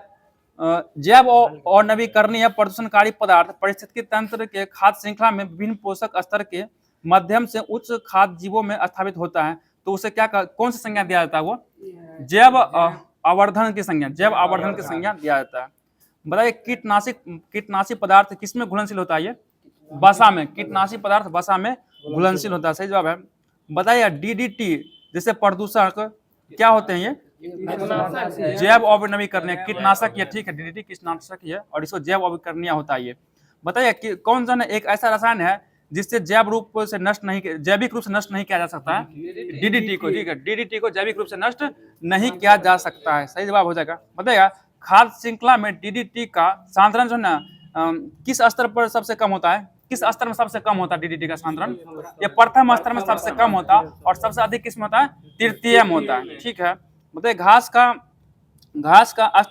जैव और नवीकरणीय प्रदूषणकारी पदार्थ पारिस्थितिकी तंत्र के खाद्य श्रृंखला में विभिन्न पोषक स्तर के माध्यम से उच्च खाद्य जीवों में स्थापित होता है, तो उसे क्या कौन सी संज्ञा दिया जाता है? वो जैव आवर्धन की संज्ञा, जैव आवर्धन की संज्ञा दिया जाता है। बताइए कीटनाशी पदार्थ किसमें घुलनशील होता है? ये वसा में, कीटनाशी पदार्थ वसा में घुलनशील होता है। सही जवाब है। बताइए डीडीटी जैसे प्रदूषक क्या होते हैं? ये जैव अभिनवीकरणीय कीटनाशक है। ठीक है, डीडीटी कीटनाशक है और इसको जैव अभिकरणीय होता है। ये बताइए कि कौन सा एक ऐसा रसायन है जिससे जैविक रूप से नष्ट नहीं किया जा सकता है? डीडीटी को। ठीक है, डीडीटी को जैविक रूप से नष्ट नहीं किया जा सकता है। सही जवाब हो जाएगा। बताइएगा खाद्य श्रृंखला में डीडीटी का सांद्रण जो है ना किस स्तर पर सबसे कम होता है? किस स्तर में सबसे कम होता है डीडीटी का सांद्रण? ये प्रथम स्तर में सबसे कम होता है और सबसे अधिक किसमें होता है? तृतीय में होता है। ठीक है, बताइए घास का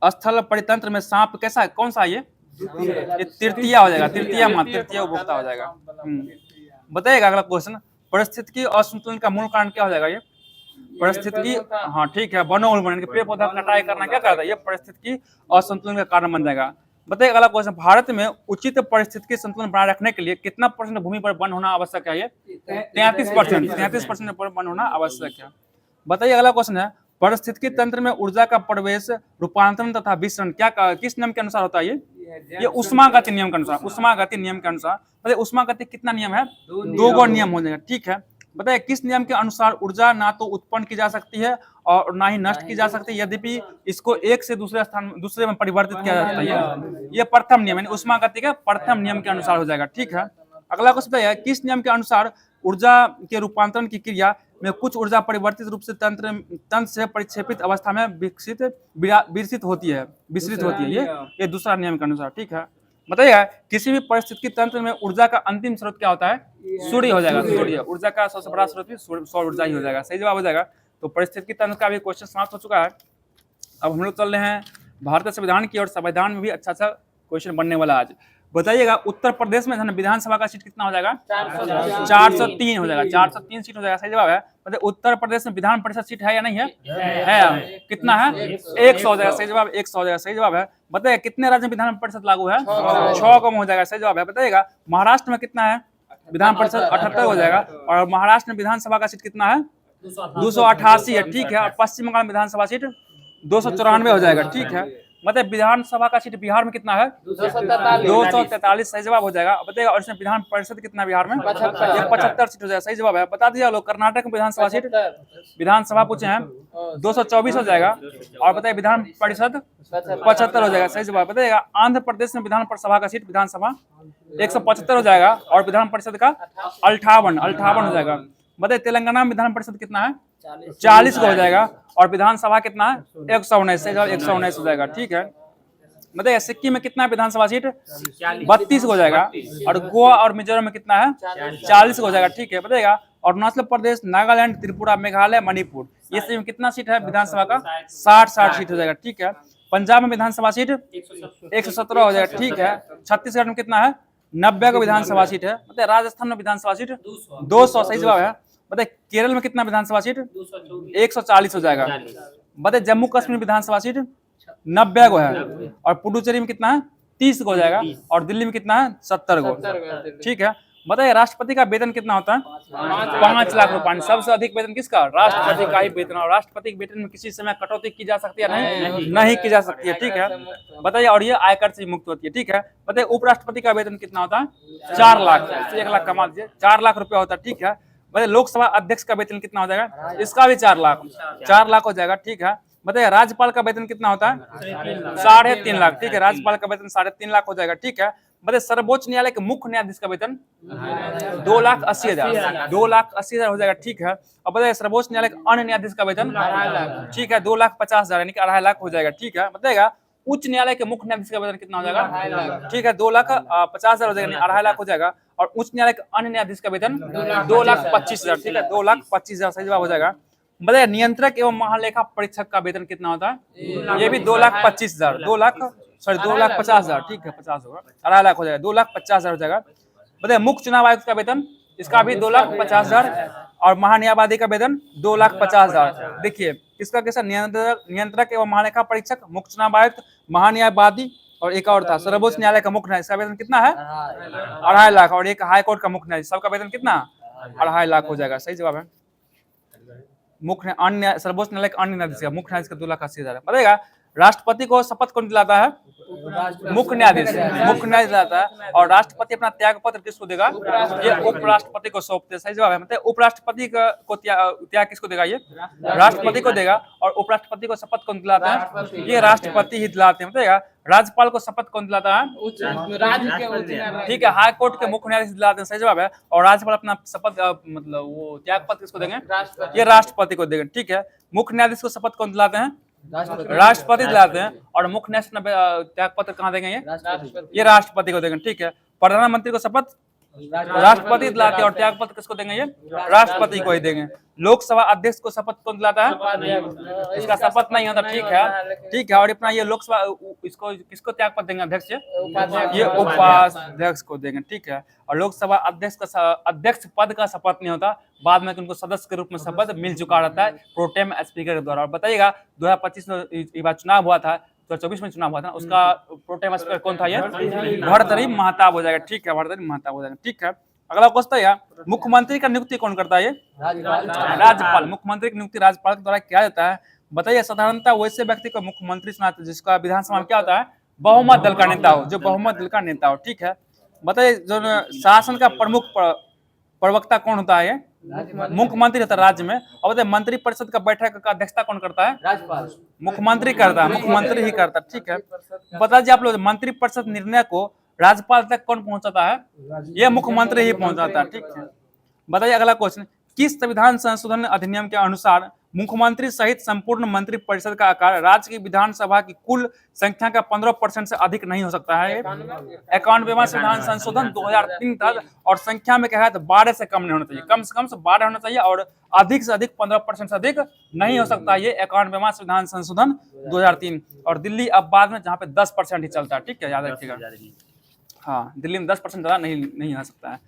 स्थल परितंत्र में सांप कैसा है? कौन सा ये तृतीय हो जाएगा, तृतीय उपभोक्ता हो जाएगा। बताइएगा अगला क्वेश्चन, परिस्थितिकी असंतुलन का मूल कारण क्या हो जाएगा? ये परिस्थितिकी, हाँ ठीक है, वनोन्मूलन, पेड़ पौधा कटाई करना क्या करता है? ये परिस्थितिकी असंतुलन का कारण बन जाएगा। बताइए अगला क्वेश्चन, भारत में उचित परिस्थितिकी संतुलन बनाए रखने के लिए कितना % भूमि पर वन होना आवश्यक है? ये 33% पर वन होना आवश्यक है। बताइए अगला क्वेश्चन है, पारिस्थितिकी तंत्र में ऊर्जा का प्रवेश, रूपांतरण तथा विसरण किस नियम के अनुसार होता है? ये उष्मागति नियम के अनुसार, उष्मागति नियम के अनुसार। बताइए उष्मागति कितना नियम है? 2 नियम हो जाएगा। ठीक है, बताइए किस नियम के अनुसार ऊर्जा ना तो उत्पन्न की जा सकती है और ना ही नष्ट की जा सकती है, यद्यपि इसको एक से दूसरे में परिवर्तित किया जाता है? ये प्रथम नियम यानी उष्मागति के प्रथम नियम के अनुसार हो जाएगा। ठीक है, अगला क्वेश्चन है, किस नियम के अनुसार ऊर्जा के रूपांतरण की क्रिया में कुछ ऊर्जा परिवर्तित रूप से तंत्र से परिक्षेपित अवस्था में विसरित होती है? ये दूसरा नियम के अनुसार। ठीक है, बताइए किसी भी परिस्थितिकी तंत्र में ऊर्जा का अंतिम स्रोत क्या होता है? सूर्य हो जाएगा। सूर्य ऊर्जा का सबसे बड़ा स्रोत भी सौर ऊर्जा ही हो जाएगा। सही जवाब हो जाएगा। तो परिस्थितिकी तंत्र का भी क्वेश्चन समाप्त हो चुका है। अब हम लोग चल रहे हैं भारतीय संविधान की, और संविधान में भी अच्छा क्वेश्चन बनने वाला आज। बताइएगा उत्तर प्रदेश में विधानसभा का सीट कितना हो जाएगा? 403 हो जाएगा, 403 सीट हो जाएगा। सही जवाब है। मतलब उत्तर प्रदेश में विधान परिषद सीट है या नहीं है? है। कितना है? 100 हो जाएगा। सही जवाब 100 हो जाएगा। सही जवाब है। बताइए कितने राज्य में विधान परिषद लागू है? 6 कम हो जाएगा। सही जवाब है। बताइएगा महाराष्ट्र में कितना है विधान परिषद? 78 हो जाएगा। और महाराष्ट्र में विधानसभा का सीट कितना है? 288 है। ठीक है। और पश्चिम बंगाल में विधानसभा सीट 294 हो जाएगा, ठीक है। मतलब विधानसभा का सीट बिहार में कितना है? 243, सही जवाब हो जाएगा। बताइए, और इसमें विधान परिषद कितना बिहार में? 75 सीट हो जाएगा, सही जवाब है। बता दीजिए लोग, कर्नाटक में विधानसभा सीट, विधानसभा पूछे हैं 224 हो जाएगा। और बताइए विधान परिषद 75 हो जाएगा, सही जवाब। बताइएगा आंध्र प्रदेश में विधानसभा का सीट, विधानसभा 175 हो जाएगा और विधान परिषद का 58 हो जाएगा। बताइए तेलंगाना में विधान परिषद कितना है? 40 का हो जाएगा और विधानसभा कितना है? 119, 119 हो जाएगा, ठीक है। बताइए सिक्किम में कितना है विधानसभा सीट? 32 हो जाएगा। और गोवा और मिजोरम में कितना है? 40 हो जाएगा, ठीक है। बताइएगा अरुणाचल प्रदेश, नागालैंड, त्रिपुरा, मेघालय, मणिपुर, ये सभी में कितना सीट है विधानसभा का? 60 सीट हो जाएगा, ठीक है। पंजाब में विधानसभा सीट 117 हो जाएगा, ठीक है। छत्तीसगढ़ में कितना है? 90 का विधानसभा सीट है। बताइए राजस्थान में विधानसभा सीट 200, सही जवाब है। बताइए केरल में कितना विधानसभा सीट? 140 हो जाएगा। बताइए जम्मू कश्मीर विधानसभा सीट 90 को है और पुडुचेरी में कितना है? 30 को हो जाएगा और दिल्ली में कितना है? 70 को, ठीक है। बताइए राष्ट्रपति का वेतन कितना होता है? 5 लाख रुपए। सबसे अधिक वेतन किसका? राष्ट्रपति का ही वेतन। और राष्ट्रपति के वेतन में किसी समय कटौती की जा सकती है? नहीं की जा सकती है, ठीक है। बताइए और ये आयकर से मुक्त होती है, ठीक है। बताइए उपराष्ट्रपति का वेतन कितना होता है? 4 लाख, 1 लाख कमा दीजिए, 4 लाख रुपया होता है, ठीक है। बताइए लोकसभा अध्यक्ष का वेतन कितना हो जाएगा? इसका भी 4 लाख हो जाएगा, ठीक है। बताइए राज्यपाल का वेतन कितना होता है? 3.5 लाख, ठीक है। राज्यपाल का वेतन 3.5 लाख हो जाएगा, ठीक है। बताइए सर्वोच्च न्यायालय के मुख्य न्यायाधीश का वेतन 2,80,000, 2,80,000 हो जाएगा, ठीक है। अब बताइए सर्वोच्च न्यायालय के अन्य न्यायाधीश का वेतन, ठीक है, 2,50,000 यानी कि 2.5 लाख हो जाएगा, ठीक है। बताइएगा उच्च न्यायालय के मुख्य न्यायाधीश का वेतन कितना हो जाएगा? ठीक है, 2,50,000 हो जाएगा, 2.5 लाख हो जाएगा। और उच्च न्यायालय के अन्य न्यायाधीश का वेतन 2,25,000, ठीक है, 2,25,000 सही जवाब हो जाएगा। बताइए नियंत्रक एवं महालेखा परीक्षक का वेतन कितना होता है? ये भी 2,25,000, 2,50,000, ठीक है, 50 होगा, 2.5 लाख हो जाएगा, 2,50,000 हो जागेगा। बताइए मुख्य चुनाव आयुक्त का वेतन, इसका भी 2,50,000 और महान्यायवादी का वेतन 2,50,000। देखिए इसका कैसा, नियंत्रक एवं महालेखा परीक्षक, मुख्य चुनाव आयुक्त, महान्यायवादी और एक और था सर्वोच्च न्यायालय का मुख्य न्यायाधीश, इसका वेतन कितना है? 2.5 लाख। और एक हाईकोर्ट का मुख्य न्यायाधीश, सबका वेतन कितना? 2.5 लाख हो जाएगा, सही जवाब है। मुख्य अन्य सर्वोच्च न्यायालय अन्य न्यायाधीश का मुख्य न्यायाधीश का 2,80,000। बताएगा राष्ट्रपति को शपथ कौन दिलाता है? मुख्य न्यायाधीश, मुख्य न्यायाधीश दिलाता है। और राष्ट्रपति अपना त्याग पत्र किसको देगा? ये उपराष्ट्रपति को सौंपते हैं, सही जवाब है। मतलब उपराष्ट्रपति को त्याग किसको देगा? ये राष्ट्रपति को देगा। और उपराष्ट्रपति को शपथ कौन दिलाता है? ये राष्ट्रपति ही दिलाते हैं। बताइएगा राज्यपाल को शपथ कौन दिलाता है? ठीक है, हाई कोर्ट के मुख्य न्यायाधीश दिलाते हैं, सही जवाब है। और राज्यपाल अपना शपथ मतलब वो त्याग पत्र किसको देंगे? ये राष्ट्रपति को देंगे, ठीक है। मुख्य न्यायाधीश को शपथ कौन दिलाते हैं? राष्ट्रपति दिलाते हैं। और मुख्य न्यायाधीश त्याग पत्र कहाँ देंगे? ये राष्ट्रपति को देंगे, ठीक है। प्रधानमंत्री को शपथ राष्ट्रपति दिलाते हैं और त्याग पत्र किसको देंगे? ये राष्ट्रपति को ही देंगे। लोकसभा अध्यक्ष को शपथ कौन दिलाता है? इसका शपथ नहीं होता, ठीक है, ठीक है। और अपना ये लोकसभा इसको किसको त्याग पत्र देंगे? अध्यक्ष, ये उपाध्यक्ष को देंगे, ठीक है। और लोकसभा अध्यक्ष का अध्यक्ष पद का शपथ नहीं होता, बाद में उनको सदस्य के रूप में शपथ मिल चुका रहता है प्रोटेम स्पीकर के द्वारा। और बताइएगा 2025 में चुनाव हुआ था, 2024 में चुनाव हुआ था, उसका प्रोटेम स्पीकर कौन था? ये भर्तृहरि महताब हो जाएगा, ठीक है, भर्तृहरि महताब हो जाएगा, ठीक है। अगला क्वेश्चन है मुख्यमंत्री का नियुक्ति कौन करता है? ये राज्यपाल। मुख्यमंत्री की नियुक्ति राज्यपाल के द्वारा किया जाता है। बताइए साधारणतः वैसे व्यक्ति को मुख्यमंत्री सुनाते हैं जिसका विधानसभा में क्या होता है? बहुमत दल का नेता हो, जो बहुमत दल का नेता हो, ठीक है। बताइए जो शासन का प्रमुख प्रवक्ता कौन होता है? मुख्यमंत्री होता है राज्य में। और बताइए मंत्री परिषद का बैठक का अध्यक्षता कौन करता है? राज्यपाल। मुख्यमंत्री करता है, मुख्यमंत्री ही करता है, ठीक है। बताइए आप लोग मंत्री परिषद निर्णय को राज्यपाल तक कौन पहुंचाता है? ये मुख्यमंत्री ही पहुंचाता है, ठीक है। बताइए अगला क्वेश्चन, किस संविधान संशोधन अधिनियम के अनुसार मुख्यमंत्री सहित संपूर्ण मंत्री परिषद का आकार राज्य की विधानसभा की कुल संख्या का 15% से अधिक नहीं हो सकता है? 91वां संविधान संशोधन 2003 था और संख्या में क्या है तो 12 से कम नहीं होना चाहिए, कम से कम 12 होना चाहिए और अधिक से अधिक 15% से अधिक नहीं हो सकता। ये 91वां संविधान संशोधन 2003। और दिल्ली अब बाद में जहाँ पे 10% ही चलता है, ठीक है, याद रखिएगा। हाँ, दिल्ली में 10% ज्यादा नहीं आ सकता है।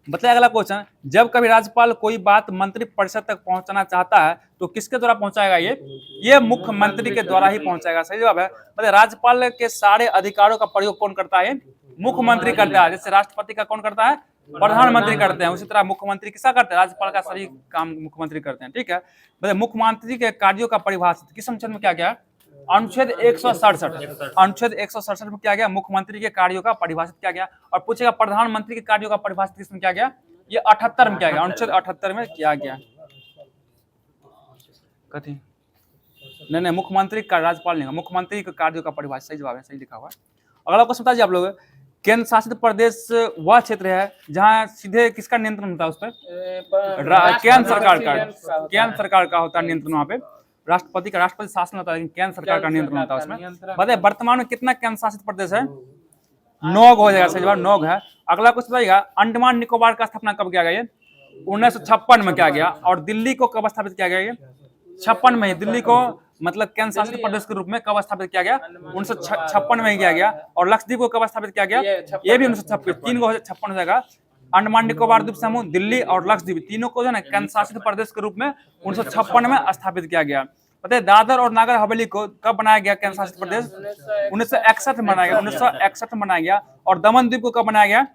बताइए अगला क्वेश्चन, जब कभी राज्यपाल कोई बात मंत्री परिषद तक पहुंचाना चाहता है तो किसके द्वारा पहुंचाएगा? ये मुख्यमंत्री के द्वारा ही पहुंचाएगा, सही जवाब है। बताइए राज्यपाल के सारे अधिकारों का प्रयोग कौन करता है? मुख्यमंत्री करता है। जैसे राष्ट्रपति का कौन करता है? प्रधानमंत्री करते हैं, उसी तरह मुख्यमंत्री किसका करते हैं? राज्यपाल का सभी काम मुख्यमंत्री करते हैं, ठीक है। बताइए मुख्यमंत्री के कार्यों का परिभाषित किस अनुच्छेद में क्या गया? अनुच्छेद 167, अनुच्छेद 167 में क्या गया, मुख्यमंत्री के कार्यों का परिभाषित किया गया। और पूछेगा प्रधानमंत्री के कार्यों का परिभाषित किसमें किया गया, ये 78 में किया गया, अनुच्छेद 78 में किया गया। कथी नहीं, मुख्यमंत्री का, राज्यपाल नहीं, मुख्यमंत्री के कार्यों का परिभाषित, सही जवाब है, सही लिखा हुआ है। अगला क्वेश्चन बताइए आप लोग, केंद्र शासित प्रदेश वह क्षेत्र है जहां सीधे किसका नियंत्रण होता है, उस पर केंद्र सरकार का होता है नियंत्रण। वहां पे राष्ट्रपति शासन होता है, लेकिन केंद्र सरकार का नियंत्रण होता है उसमें। बताइए वर्तमान में कितना केंद्र शासित प्रदेश है, 9 हो जाएगा, सही जवाब 9 है। अगला क्वेश्चन बताइएगा, अंडमान निकोबार का स्थापना कब किया गया, ये 1956 में किया गया। और दिल्ली को कब स्थापित किया गया, ये 56 में ही। दिल्ली को मतलब केंद्र शासित प्रदेश के रूप में कब स्थापित किया गया, 1956 में ही किया गया। और लक्षद्वीप को कब स्थापित किया गया, ये भी 1956, 3 को 56 हो जाएगा। अंडमान निकोबार द्वीप समूह, दिल्ली और लक्षद्वीप तीनों को जो है केंद्र शासित प्रदेश के रूप में 1956 में स्थापित किया गया। बताइए दादर और नागर हवेली को कब बनाया गया केंद्र शासित प्रदेश, 1961 में बनाया गया, 1961 में बनाया गया। और दमन द्वीप को कब बनाया गया,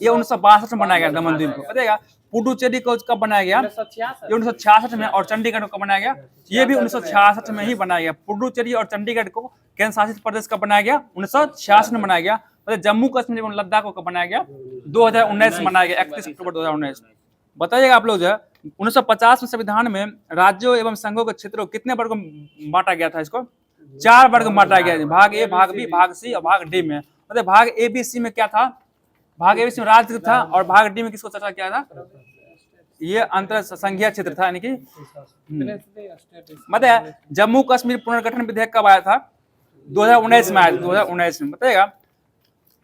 ये 1962 में बनाया गया दमन द्वीप को। बताइएगा पुडुचेरी को कब बनाया गया, ये 1966 में। और चंडीगढ़ को कब बनाया गया, ये भी 1966 में ही बनाया गया। पुडुचेरी और चंडीगढ़ को केंद्र शासित प्रदेश कब बनाया गया, 1966 में बनाया गया। जम्मू कश्मीर और लद्दाख को कब बनाया गया, 2019 में बनाया गया, 31 अक्टूबर 2019। बताइएगा आप लोग जो है 1950 में संविधान में राज्यों एवं संघों के क्षेत्रों को कितने वर्ग में बांटा गया था, इसको 4 वर्ग में बांटा गया, भाग ए, भाग बी, भाग सी और भाग डी में। मतलब भाग ए बी सी में क्या था, भाग ए बी सी में राज्य था, और भाग डी में किसको चर्चा किया था, ये अंतर संघीय क्षेत्र था, यानी कि मतलब जम्मू कश्मीर पुनर्गठन विधेयक कब आया था, 2019 में आया, 2019 में। बताइएगा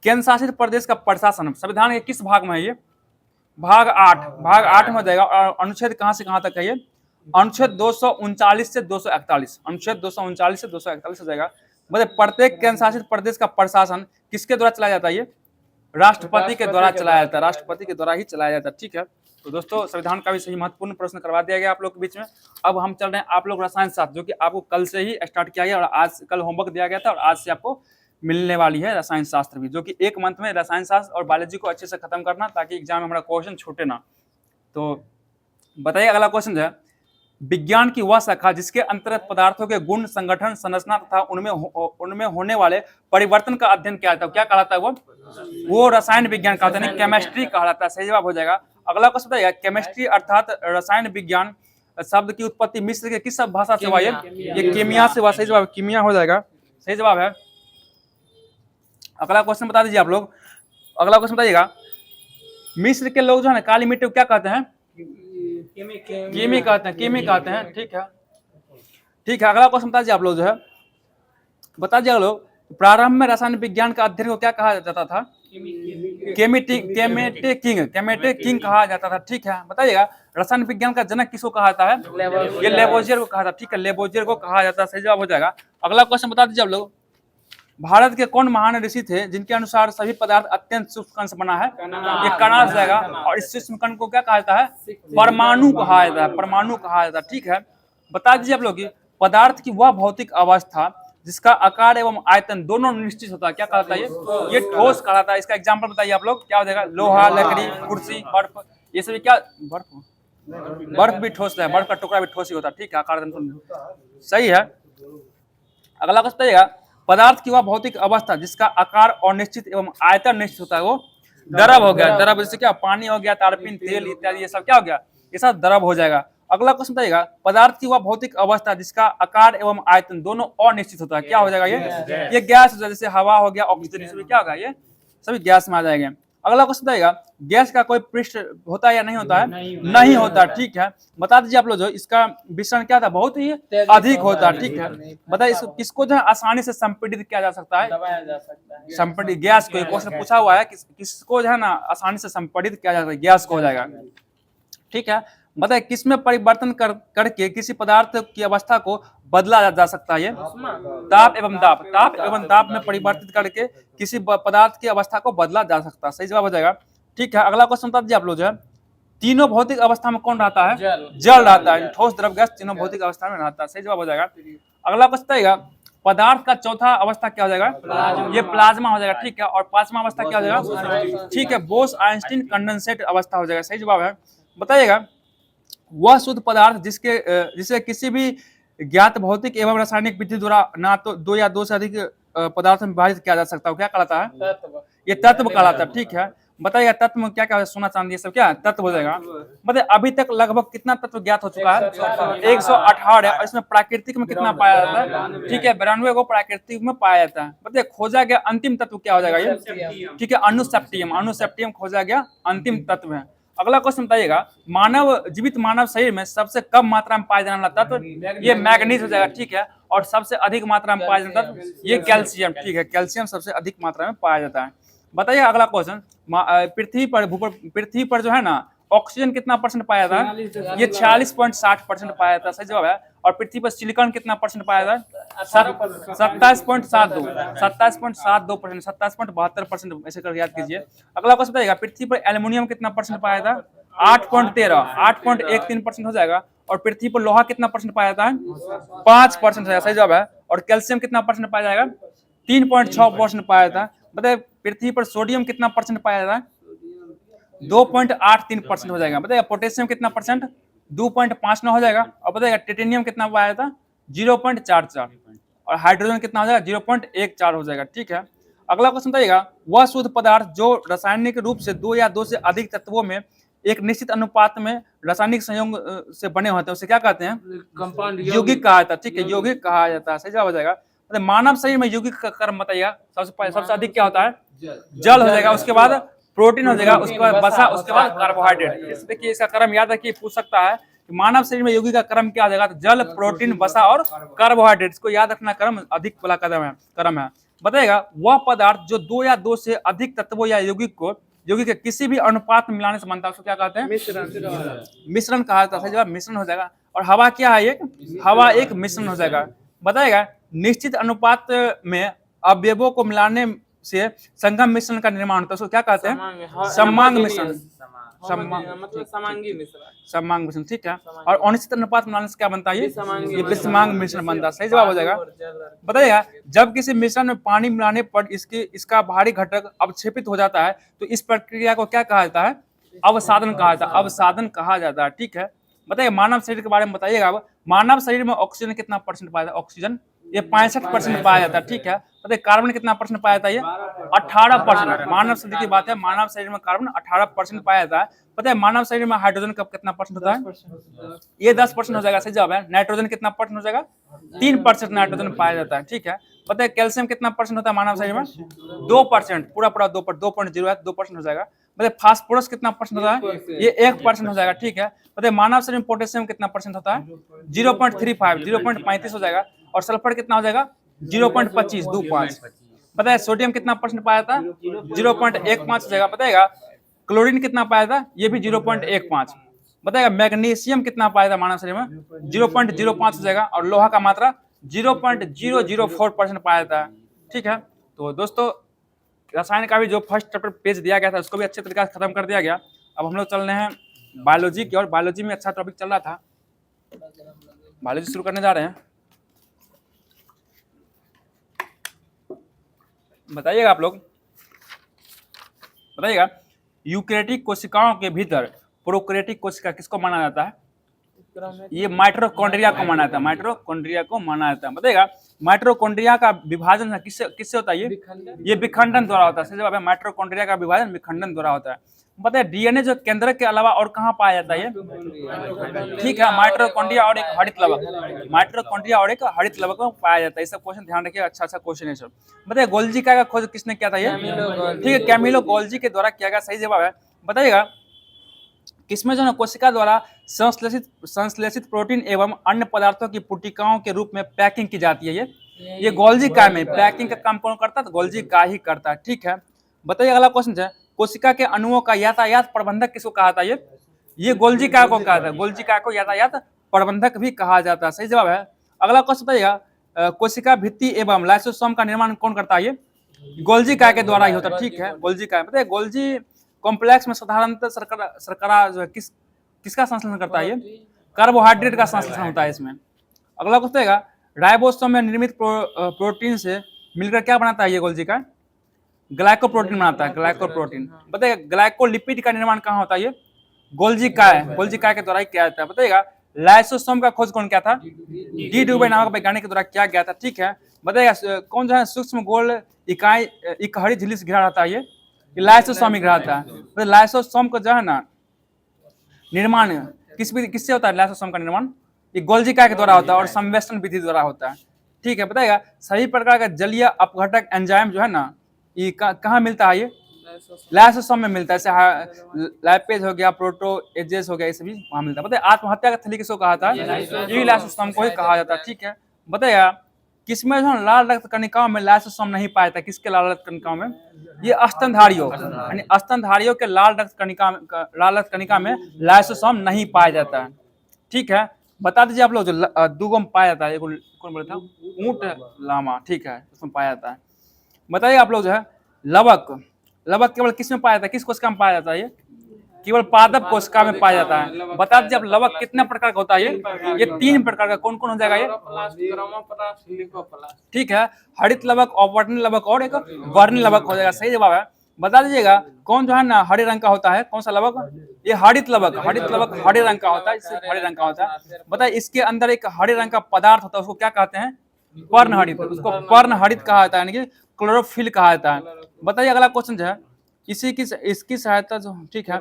केंद्र शासित प्रदेश का प्रशासन संविधान के किस भाग में है, ये भाग 8 में हो जाएगा। और अनुच्छेद कहां से कहां तक है, ये अनुच्छेद 239 से 241, अनुच्छेद 239 से 241 हो जाएगा। मतलब प्रत्येक केंद्र शासित प्रदेश का प्रशासन किसके द्वारा चलाया जाता है, ये राष्ट्रपति के द्वारा चलाया जाता है, राष्ट्रपति के द्वारा ही चलाया जाता है। ठीक है, तो दोस्तों संविधान का भी सही महत्वपूर्ण प्रश्न करवा दिया गया आप लोग के बीच में। अब हम चल रहे हैं आप लोग रसायन शास्त्र, जो कि आपको कल से ही स्टार्ट किया गया और आज कल होमवर्क दिया गया था, और आज से आपको मिलने वाली है रसायन शास्त्र भी, जो कि 1 मंथ में रसायन शास्त्र और बायोलॉजी को अच्छे से खत्म करना, ताकि एग्जाम में हमारा क्वेश्चन छूटे ना। तो बताइए अगला क्वेश्चन है, विज्ञान की वह शाखा जिसके अंतर्गत पदार्थों के गुण, संगठन, संरचना तथा उनमें होने वाले परिवर्तन का अध्ययन किया जाता है, क्या कहलाता है वो रसायन विज्ञान कहलाता है, केमिस्ट्री कहलाता है। सही जवाब हो जाएगा। अगला क्वेश्चन बताइए, केमिस्ट्री अर्थात रसायन विज्ञान शब्द की उत्पत्ति मिस्र के किस भाषा से हुआ, ये कीमिया से हुआ। सही जवाब कीमिया हो जाएगा, सही जवाब है। अगला क्वेश्चन बता दीजिए आप लोग, अगला क्वेश्चन बताइएगा, मिस्र के लोग जो है ना काली मिट्टी को क्या कहते हैं, कीमी कहते हैं, कीमी कहते हैं। ठीक है, ठीक है। अगला क्वेश्चन बता दीजिए आप लोग जो है, बता दीजिए लोग, प्रारंभ में रसायन विज्ञान का अध्ययन को क्या कहा जाता था, केमेटिक किंग कहा जाता था। ठीक है, बताइएगा रसायन विज्ञान का जनक किसको कहा जाता है, ये लेबोजियर को कहा था। ठीक है, लेबोजियर को कहा जाता है, सही जवाब हो जाएगा। अगला क्वेश्चन बता दीजिए आप लोग, भारत के कौन महान ऋषि थे जिनके अनुसार सभी पदार्थ अत्यंत सूक्ष्म कण से बना है, ये कणाद जाएगा। और इस सूक्ष्म कण को क्या कहा जाता है, परमाणु कहा जाता है, परमाणु कहा जाता है। ठीक है, बता दीजिए आप लोग कि पदार्थ की वह भौतिक अवस्था जिसका आकार एवं आयतन दोनों निश्चित होता है, क्या कहता है, ये ठोस कहलाता है। इसका एग्जाम्पल बताइए आप लोग, क्या हो जाएगा, लोहा, लकड़ी, कुर्सी, बर्फ, ये सभी क्या, बर्फ भी ठोस है, बर्फ का टुकड़ा भी ठोस ही होता है। ठीक है, आकार सही है। अगला क्वेश्चन बताइएगा, पदार्थ की वह भौतिक अवस्था जिसका आकार और निश्चित एवं आयतन निश्चित होता है, वो द्रव हो गया। द्रव जैसे क्या, पानी हो गया, तारपीन, तेल इत्यादि, ये सब क्या हो गया, ये सब द्रव हो जाएगा। अगला क्वेश्चन बताइएगा, पदार्थ की वह भौतिक अवस्था जिसका आकार एवं आयतन दोनों अनिश्चित होता है, क्या हो जाएगा, ये गैस हो जाएगा। जैसे हवा हो गया, ऑक्सीजन, ये सभी क्या होगा, ये सभी गैस में आ जाएंगे। अगला क्वेश्चन बताइएगा, गैस का कोई पृष्ठ होता है या नहीं होता है, नहीं होता। ठीक है, बता दीजिए आप लोग जो इसका विषण क्या था, बहुत ही अधिक होता है। ठीक है, बताइए इसको किसको जो है आसानी से संपीड़ित किया जा सकता है, संपीड़ित गैस को, क्वेश्चन पूछा हुआ है किसको जो है ना आसानी से संपीड़ित किया जा सकता है, गैस को हो जाएगा। ठीक है, बताइए किसमें परिवर्तन करके किसी पदार्थ की अवस्था को बदला जा सकता है, ताप एवं दाब, ताप एवं दाब में परिवर्तित करके किसी पदार्थ की अवस्था को बदला जा सकता है, सही जवाब हो जाएगा। ठीक है, अगला क्वेश्चन बता दीजिए आप लोग जो है, तीनों भौतिक अवस्था में कौन रहता है, जल रहता है, ठोस, द्रव, गैस तीनों भौतिक अवस्था में रहता है, सही जवाब हो जाएगा। अगला क्वेश्चन बताइएगा, पदार्थ का चौथा अवस्था क्या हो जाएगा, ये प्लाज्मा हो जाएगा। ठीक है, और पांचवा अवस्था क्या हो जाएगा, ठीक है, बोस आइंस्टीन कंडेंसेट अवस्था हो जाएगा, सही जवाब है। बताइएगा वह शुद्ध पदार्थ जिसे किसी भी ज्ञात भौतिक एवं रासायनिक विधि द्वारा ना तो दो या दो से अधिक पदार्थों में विभाजित किया जा सकता है। क्या कहलाता है? ये तत्व कहलाता है। ठीक है, बताइए तत्व में क्या क्या है? सोना चांदी सब क्या तत्व हो जाएगा। मतलब अभी तक लगभग कितना तत्व ज्ञात हो चुका है? 118 है। और इसमें प्राकृतिक में कितना पाया जाता है? ठीक है, 92 को प्राकृतिक में पाया जाता है। बताइए खोजा गया अंतिम तत्व क्या हो जाएगा ये? ठीक है, अनुसेप्टियम। अनुसेप्टियम खोजा गया अंतिम तत्व है। अगला क्वेश्चन बताइएगा, जीवित मानव शरीर में सबसे कम मात्रा में पाया जाने वाला तत्व ये मैग्नीज हो जाएगा। ठीक है, और सबसे अधिक मात्रा में पाया जाता है ये कैल्शियम। ठीक है, कैल्शियम सबसे अधिक मात्रा में पाया जाता है। बताइए अगला क्वेश्चन, पृथ्वी पर जो है ना ऑक्सीजन कितना परसेंट पाया था? ये 46.60% पाया था, सही जवाब है। और पृथ्वी पर सिलिकॉन कितना परसेंट पाया था? 27.72, 27.72%, 27.72% ऐसे कर याद कीजिए। अगला क्वेश्चन बताइएगा, पृथ्वी पर एल्यूमिनियम कितना परसेंट पाया था? 8.13, 8.13% हो जाएगा। और पृथ्वी पर लोहा कितना परसेंट पाया था? 5% सही जवाब है। और कैल्शियम कितना परसेंट पाया जाएगा? 3.6% पाया था। बताइए पृथ्वी पर सोडियम कितना परसेंट पाया था? 2.83% हो जाएगा। बताइए पोटेशियम कितना परसेंट? 2.59 हो जाएगा। और बताइएगा टिटेनियम कितना पाया था? 0.44। और हाइड्रोजन कितना हो जाएगा? 0.14 हो जाएगा। ठीक है, अगला क्वेश्चन बताइएगा, वह शुद्ध पदार्थ जो रासायनिक रूप से दो या दो से अधिक तत्वों में एक निश्चित अनुपात में रासायनिक संयोग से बने होते हैं उसे क्या कहते हैं? यौगिक कहा जाता है। ठीक है, यौगिक कहा जाता है, सही जवाब हो जाएगा। मानव शरीर में यौगिक का क्रम बताइएगा। सबसे अधिक क्या होता है? जल हो जाएगा, उसके बाद प्रोटीन हो जाएगा, उसके बाद वसा, उसके बाद कार्बोहाइड्रेट। देखिए इसका क्रम याद रखिए, पूछ सकता है कि मानव शरीर में यौगिक का क्रम क्या हो जाएगा? तो जल, प्रोटीन, वसा और कार्बोहाइड्रेट। इसको याद रखना, क्रम अधिक वाला क्रम है। बताइएगा वह पदार्थ जो दो या दो से अधिक तत्वों या यौगिक के किसी भी अनुपात में मिलाने से बनता है उसको क्या कहते हैं? मिश्रण कहा जाता है, सही जवाब मिश्रण हो जाएगा। और हवा क्या है? एक हवा एक मिश्रण हो जाएगा। बताएगा निश्चित अनुपात में अवयवों को मिलाने से संगम मिश्रण का निर्माण होता है उसको क्या कहते हैं? समांग मिश्रण। मतलब समांग मिश्रण। ठीक है, और अनिश्चित अनुपात मिलाने से क्या बनता है? ये विषमांग मिश्रण बनता है, सही जवाब हो जाएगा। बताइएगा जब किसी मिश्रण में पानी मिलाने पर इसका भारी घटक अवक्षेपित हो जाता है तो इस प्रक्रिया को क्या कहा जाता है? अवसादन कहा जाता है, अवसादन कहा जाता है। ठीक है, बताइए मानव शरीर के बारे में बताइएगा। अब मानव शरीर में ऑक्सीजन कितना परसेंट पाया जाता है? ऑक्सीजन ये 65% पाया जाता है। ठीक है, बताइए कार्बन कितना परसेंट पाया जाता है? ये 18%। मानव शरीर की बात है, मानव शरीर में कार्बन 18% पाया जाता है। पता है मानव शरीर में हाइड्रोजन का कितना परसेंट होता है? ये 10% हो जाएगा, सही जवाब है। नाइट्रोजन कितना परसेंट हो जाएगा? 3% नाइट्रोजन पाया जाता है। ठीक है, पता है कैल्शियम कितना परसेंट होता है मानव शरीर में? 2%, पूरा 2.0 है, 2% हो जाएगा। बताइए फास्फोरस कितना परसेंट होता है? ये 1% हो जाएगा। ठीक है, बताइए मानव शरीर में पोटेशियम कितना परसेंट होता है? 0.35, 0.35 हो जाएगा। और सल्फर कितना हो जाएगा? 0.25, 25। बताइए सोडियम कितना परसेंट पाया था? 0.15 हो जाएगा। बताएगा क्लोरीन कितना पाया था? ये भी 0.15। बताएगा मैग्नीशियम कितना पाया था मानव शरीर में? 0.05 हो जाएगा। और लोहा का मात्रा 0.004% पाया था। ठीक है, तो दोस्तों रसायन का भी जो फर्स्ट चैप्टर पेज दिया गया था उसको भी अच्छे तरीके से खत्म कर दिया गया। अब हम लोग चल रहे हैं बायोलॉजी की, और बायोलॉजी में अच्छा टॉपिक चल रहा था, बायोलॉजी शुरू करने जा रहे हैं। बताइएगा आप लोग, बताइएगा यूकैरियोटिक कोशिकाओं के भीतर प्रोकैरियोटिक कोशिका किसको माना जाता है? ये माइटोकॉन्ड्रिया को माना जाता है, माइटोकॉन्ड्रिया को माना जाता है। बताइएगा माइटोकॉन्ड्रिया का विभाजन किससे होता है? ये विखंडन द्वारा होता है, सही जवाब है। माइटोकॉन्ड्रिया का विभाजन विखंडन द्वारा होता है। बताइए डीएनए जो केंद्रक के अलावा और कहाँ पाया जाता है ये? ठीक है, माइटोकॉन्ड्रिया और एक हरित लवक, माइटोकॉन्ड्रिया और एक हरित लवक में पाया जाता है। ये सब क्वेश्चन ध्यान रखिए, अच्छा क्वेश्चन है सब। बताइए गोल्जी का खोज किसने किया था? ये ठीक है, कैमिलो गोल्जी के द्वारा किया गया, सही जवाब है। बताइएगा किसमें जो है कोशिका द्वारा संश्लेषित प्रोटीन एवं अन्य पदार्थों की पुटिकाओं के रूप में पैकिंग की जाती है? ये गोल्जी काय में पैकिंग का काम कौन करता है? तो गोल्जी का ही करता है। ठीक है, बताइए अगला क्वेश्चन है कोशिका के अणुओं का यातायात प्रबंधक किसको कहा था? ये गोल्जी काय को कहा था। गोल्जी काय को यातायात प्रबंधक भी कहा जाता है, सही जवाब है। अगला क्वेश्चन बताइएगा कोशिका भित्ति एवं लाइसोसोम का निर्माण कौन करता है? ये गोल्जी काय के द्वारा ही होता है। ठीक है, गोल्जी काय। बताइए गोल्जी कॉम्प्लेक्स में साधारणतः शर्करा जो है किसका संश्लेषण करता है? ये कार्बोहाइड्रेट का संश्लेषण होता है इसमें। अगला क्वेश्चन है राइबोसोम में निर्मित प्रोटीन से मिलकर क्या बनाता है ये गोल्जी का? ग्लाइकोप्रोटीन बनाता है, ग्लाइकोप्रोटीन। बताइएगा ग्लाइकोलिपिड का निर्माण कहाँ होता है? ये गोल्जी काय के द्वारा ही किया जाता है। बताइएगा लाइसोसोम का खोज कौन किया था? डी डुबे नामक वैज्ञानिक के द्वारा किया गया था। ठीक है, बताइएगा कौन जो है सूक्ष्म गोल इकाई इकहरी झिल्ली से घिरा रहता है? ये लाइसोसोम ही घिरा रहता है। तो लाइसोसोम को जो है ना निर्माण किससे होता है? लाइसोसोम का निर्माण ये गोल्जिका के द्वारा होता है और संवेष्टन विधि द्वारा होता है। ठीक है, बताइएगा सभी प्रकार का जलीय अपघटक एंजाइम जो है ना ये कहाँ मिलता है? ये लाइसोसोम में मिलता है। जैसे लाइपेज हो गया, प्रोटोएजेस हो गया, ये सभी वहां मिलता है। बताइए आत्महत्या का थैली किसको कहा था? ये लाइसोसोम को ही कहा जाता है। ठीक है, बताइएगा किसमें जो लाल रक्त कणिकाओं में लाइसोसोम नहीं पाया था? किसके लाल रक्त कणिकाओं में? ये स्तनधारियों, यानी स्तनधारियों के लाल रक्त कणिका में लाइसोसोम नहीं पाया जाता है। ठीक है, बता दीजिए आप लोग जो दूगो में पाया जाता है, कौन बोला था? ऊंट लामा। ठीक है, उसमें पाया जाता है। बताइए आप लोग जो है लवक केवल किस में पाया जाता है? किस कोशिका में पाया जाता है? ये केवल पादप कोशिका में पाया जाता है। बता दीजिए आप लवक कितने प्रकार का होता है? ये 3 प्रकार का। कौन कौन हो जाएगा ये? ठीक है, हरित लवक, अवर्णीय लवक और एक वर्णीय लवक हो जाएगा। सही जवाब है। बता दीजिएगा कौन जो है ना हरे रंग का होता है? कौन सा लवक? ये हरित लवक हरे रंग का होता है। इससे हरे रंग का होता है। बताइए इसके अंदर एक हरे रंग का पदार्थ होता है, उसको क्या कहते हैं? पर्णहरित। उसको पर्णहरित कहा जाता है, यानी कि क्लोरोफिल कहा जाता है। बताइए अगला क्वेश्चन जो है इसकी सहायता जो, ठीक है,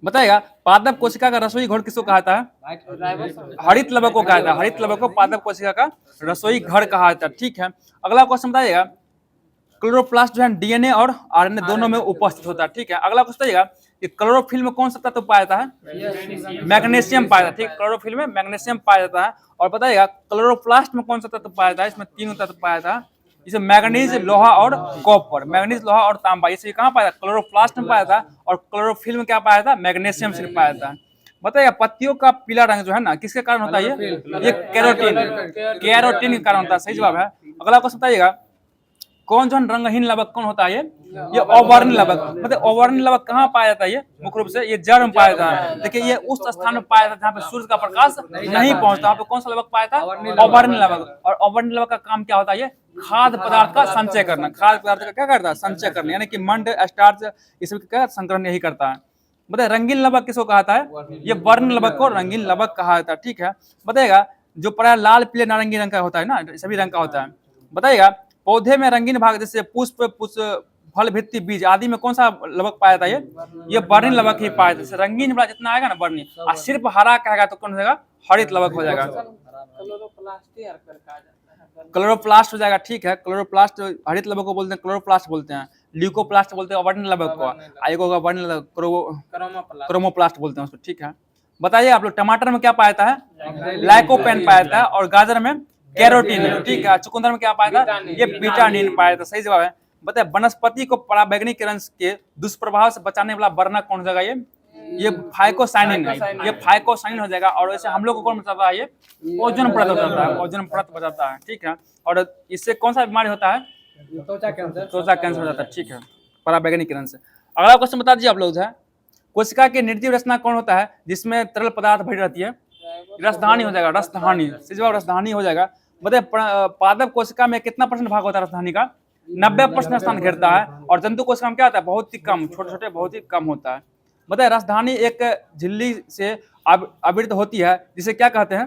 बताएगा पादप कोशिका का रसोई घर किसको कहा जाता है? हरित लवक को कहा जाता है। हरित लवक को पादप कोशिका का रसोई घर कहा जाता है। ठीक है, अगला क्वेश्चन बताइएगा क्लोरोप्लास्ट जो है डीएनए और आरएनए दोनों में उपस्थित होता है। ठीक है, अगला क्वेश्चन बताइएगा कि क्लोरोफिल में कौन सा तत्व पाया जाता है? मैग्नीशियम पाया जाता है। ठीक, क्लोरोफिल में मैग्नीशियम पाया जाता है। और बताइएगा क्लोरोप्लास्ट में कौन सा तत्व पाया जाता है? इसमें 3 तत्व पाया जाता है, जैसे मैग्नीज, लोहा और कॉपर। मैग्नीज, लोहा और तांबा, ये कहाँ पाया था? क्लोरोप्लास्ट में पाया था। और क्लोरोफिल में क्या पाया था? मैग्नीशियम से पाया था। बताइए पत्तियों का पीला रंग जो है ना किसके कारण होता है? ये कैरोटीन के कारण होता है। सही जवाब है। अगला क्वेश्चन बताइएगा कौन जो रंगहीन लवक कौन होता है? ये अवर्णीय लवक। मतलब अवर्णीय लवक कहाँ पाया जाता है? ये मुख्य रूप से ये जड़ में पाया जाता है। देखिए ये उस स्थान में पाया जाता है जहाँ पे सूर्य का प्रकाश नहीं पहुंचता। वहाँ पे कौन सा लवक पाया था? अवर्णीय लवक। और अवर्णीय लवक का काम क्या होता है? ये खाद्य पदार्थ का संचय करना। खाद्य पदार्थ का क्या करता है? संचय करना, यानी कि मंड, स्टार्च, इसमें क्या संकलन यही करता है। बताइए रंगीन लवक किसको कहा है? ये वर्ण लवक को रंगीन लवक कहा जाता है। ठीक है, बताइएगा जो प्राय लाल, पीले, नारंगी रंग का होता है ना, सभी रंग का होता है। बताइएगा पौधे में रंगीन भाग जैसे पुष्प, फल, भित्ति, बीज आदि में कौन सा लवक पाया जाता है? ये वर्णीय लवक ही पाया जाता है। रंगीन वाला जितना आएगा ना वर्णीय, और सिर्फ हरा कहेगा तो कौन हो जाएगा? हरित लवक हो जाएगा। क्लोरोप्लास्ट हो जाएगा। ठीक है, क्लोरोप्लास्ट हरित लवक को बोलते हैं, क्लोरोप्लास्ट बोलते हैं। ल्यूकोप्लास्ट बोलते हैं वर्णीय लवक को। आयोग होगा वर्णीय लवक, क्रोमोप्लास्ट बोलते हैं उसको। ठीक है, बताइए आप लोग टमाटर में क्या पाया जाता है? लाइकोपेन पाया जाता है। और गाजर में कैरोटीन। ठीक है, चुकंदर में क्या पाया था? ये विटामिन पाया था। सही जवाब है। बताइए वनस्पति को पराबैंगनी किरण के दुष्प्रभाव से बचाने वाला वर्णक कौन सा? ये फाइकोसाइनिन है। ये फाइकोसाइनिन हो जाएगा। और वैसे हम लोग को कौन बचाता है? ये ओजोन परत बचाता है। ओजोन परत बचाता है। ठीक है, और इससे कौन सा बीमारी होता है? त्वचा कैंसर हो जाता है। ठीक है, पराबैंगनी किरण से। अगला क्वेश्चन बता दीजिए आप लोग है कोशिका के निर्जीव रचना कौन होता है जिसमें तरल पदार्थ भरी रहती है? रसधानी हो जाएगा। रसधानी, सही जवाब रसधानी हो जाएगा। बताइए पादप कोशिका में कितना % भाग होता है रसधानी का? 90% स्थान घेरता है। और जंतु कोशिका में क्या होता है? बहुत ही कम, छोटे छोटे बहुत ही कम होता है। बताइए रसधानी एक झिल्ली से आवृत होती है जिसे क्या कहते हैं?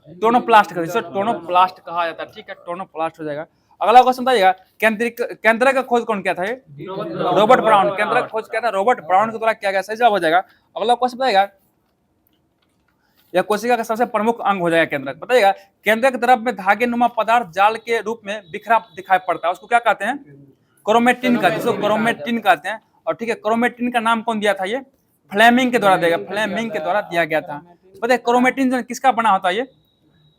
टोनोप्लास्ट कहते हैं। जिसे टोनोप्लास्ट कहा जाता है। ठीक है, टोनोप्लास्ट हो जाएगा। अगला क्वेश्चन बताइएगा केंद्रक का खोज कौन किया था? Robert brown. केंद्रक का खोज किया था रॉबर्ट ब्राउन के द्वारा किया गया। सही जवाब हो जाएगा। अगला क्वेश्चन बताइएगा यह कोशिका का सबसे प्रमुख अंग हो जाएगा केंद्रक। बताइएगा केंद्रक द्रव में धागे नुमा पदार्थ जाल के रूप में बिखरा दिखाई पड़ता है, उसको क्या कहते हैं? क्रोमेटिन कहते हैं। इसको क्रोमेटिन कहते हैं। और ठीक है, क्रोमेटिन का नाम कौन दिया था? ये फ्लेमिंग के द्वारा दिया गया। फ्लेमिंग के द्वारा दिया गया था। बताइए क्रोमेटिन किसका बना होता है? ये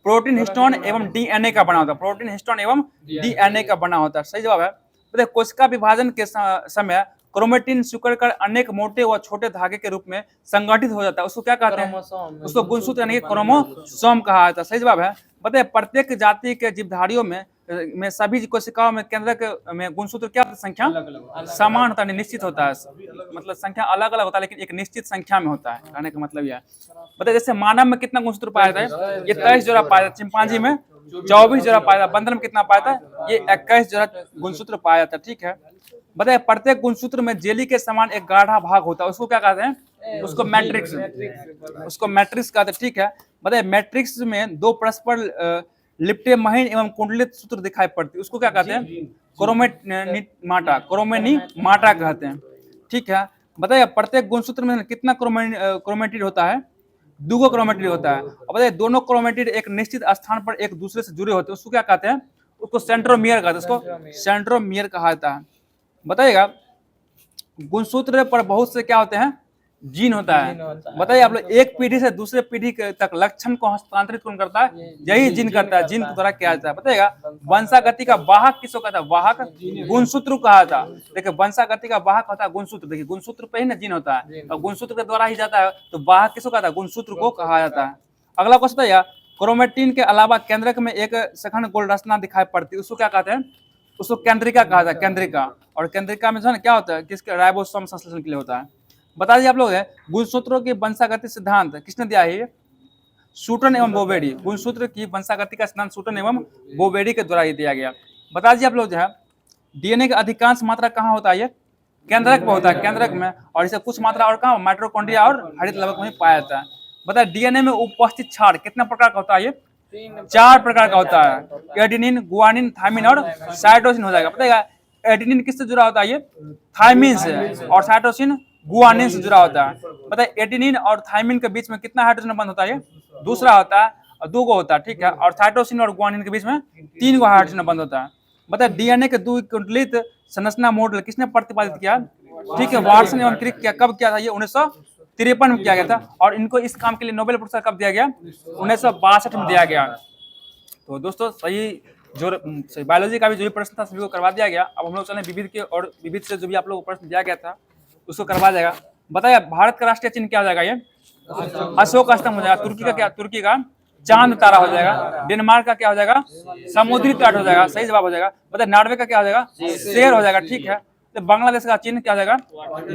प्रोटीन, हिस्टोन एवं डीएनए का बना होता है। प्रोटीन, हिस्टोन एवं डीएनए का बना होता है। सही जवाब है। बताइए कोशिका विभाजन के समय क्रोमेटिन सिकुड़कर अनेक मोटे व छोटे धागे के रूप में संगठित हो जाता है, उसको क्या कहते हैं? उसको गुणसूत्र यानी क्रोमोसोम कहा जाता है। सही जवाब है। बताइए प्रत्येक जाति के जीवधारियों में सभी कोशिकाओं में केंद्रक में गुणसूत्र क्या संख्या समान होता है, निश्चित होता है। मतलब संख्या अलग अलग होता है लेकिन एक निश्चित संख्या में होता है, कहने का मतलब यह है। बताइए जैसे मानव में कितना गुणसूत्र पाया जाता है? ये 23 जोड़ा पाया जाता है। चिंपांजी में 24 जोड़ा पाया जाता है। बंदर में कितना पाया जाता है? ये 21 जोड़ा गुणसूत्र पाया जाता है। ठीक है, बताइए प्रत्येक गुणसूत्र में जेली के समान एक गाढ़ा भाग होता है, उसको क्या कहते हैं? उसको मैट्रिक्स, उसको मैट्रिक्स कहते हैं। ठीक है, बताइए मैट्रिक्स में दो परस्पर लिपटे महीन एवं कुंडलित सूत्र दिखाई पड़ती है, उसको क्या कहते हैं? क्रोमेनिमाटा, क्रोमेनिमाटा कहते हैं। ठीक है, बताइए प्रत्येक गुणसूत्र में कितना क्रोमेटिड होता है? 2 क्रोमेटिड होता है। और बताइए दोनों क्रोमेटिड एक निश्चित स्थान पर एक दूसरे से जुड़े होते हैं, उसको क्या कहते हैं? उसको सेंट्रोमियर कहते हैं, उसको सेंट्रोमियर कहा जाता है। बताइएगा गुणसूत्र पर बहुत से क्या होते हैं? जीन होता है। बताइए आप लोग एक पीढ़ी से दूसरे पीढ़ी तक लक्षण को हस्तांतरित कौन करता है? यही जीन करता है, जीन के द्वारा किया जाता है। बताइएगा वंशागति का वाहक किसको कहता है? वाहक गुणसूत्र कहा था। देखिए वंशागति का वाहक होता है गुणसूत्र। देखिए गुणसूत्र पे ही ना जीन होता है और गुणसूत्र के द्वारा ही जाता है, तो वाहक किसको कहता है? गुणसूत्र को कहा जाता है। अगला क्वेश्चन है क्रोमेटिन के अलावा केंद्रक में एक सघन गोल रचना दिखाई पड़ती है, उसको क्या कहते हैं? उसको केंद्रिका कहा जाता है, केंद्रिका। और केंद्रिका में जो है ना क्या होता है? किसके? राइबोसोम संश्लेषण के लिए होता है। बता दीजिए आप लोग है गुणसूत्रों की वंशागति सिद्धांत किसने दिया है? शूटन एवं बोवेडी। गुणसूत्र की वंशागति का सिद्धांत शूटन एवं बोवेडी के द्वारा दिया गया। बता दीजिए आप लोग जो है डीएनए का अधिकांश मात्रा कहाँ होता है? ये केंद्रक में होता है, केंद्रक में। और इसे कुछ मात्रा और कहाँ? माइटोकॉन्ड्रिया और हरित लवक में पाया जाता है। बताए डीएनए में उपस्थित क्षार कितना प्रकार का होता है? ये 4 प्रकार का होता है। एडेनिन, गुआनिन, थायमिन और साइटोसिन हो जाएगा। बताइएगा एडेनिन किससे जुड़ा होता है? ये थायमिन से। और साइटोसिन गुआनिन से जुड़ा होता है। बताइए एडेनिन और थायमिन के बीच में कितना हाइड्रोजन बंध होता है? दूसरा होता है और 2 होता है। ठीक है, और साइटोसिन और गुआनिन के बीच में 3 हाइड्रोजन बंध होता है। बताइए डीएनए के द्विकुंडलित संरचना मॉडल किसने प्रतिपादित किया? ठीक है, वाटसन एवं क्रिक किया। कब किया था? ये 1953 में किया गया था। और इनको इस काम के लिए नोबेल पुरस्कार कब दिया गया? 1962 में दिया गया। तो दोस्तों सही जो बायोलॉजी का भी जो भी प्रश्न था सभी को करवा दिया गया। अब हम लोग चलें विविध के, और विविध से जो भी आप लोग को प्रश्न दिया गया था उसको करवा जाएगा। बताइए भारत का राष्ट्रीय चिन्ह क्या हो जाएगा? ये अशोक स्तंभ हो जाएगा। तुर्की का क्या? तुर्की का चांद तारा हो जाएगा। डेनमार्क का क्या हो जाएगा? समुद्री तट हो जाएगा, सही जवाब हो जाएगा। बताइए नॉर्वे का क्या हो जाएगा? शेर हो जाएगा। ठीक है, तो बांग्लादेश का चिन्ह क्या हो जाएगा?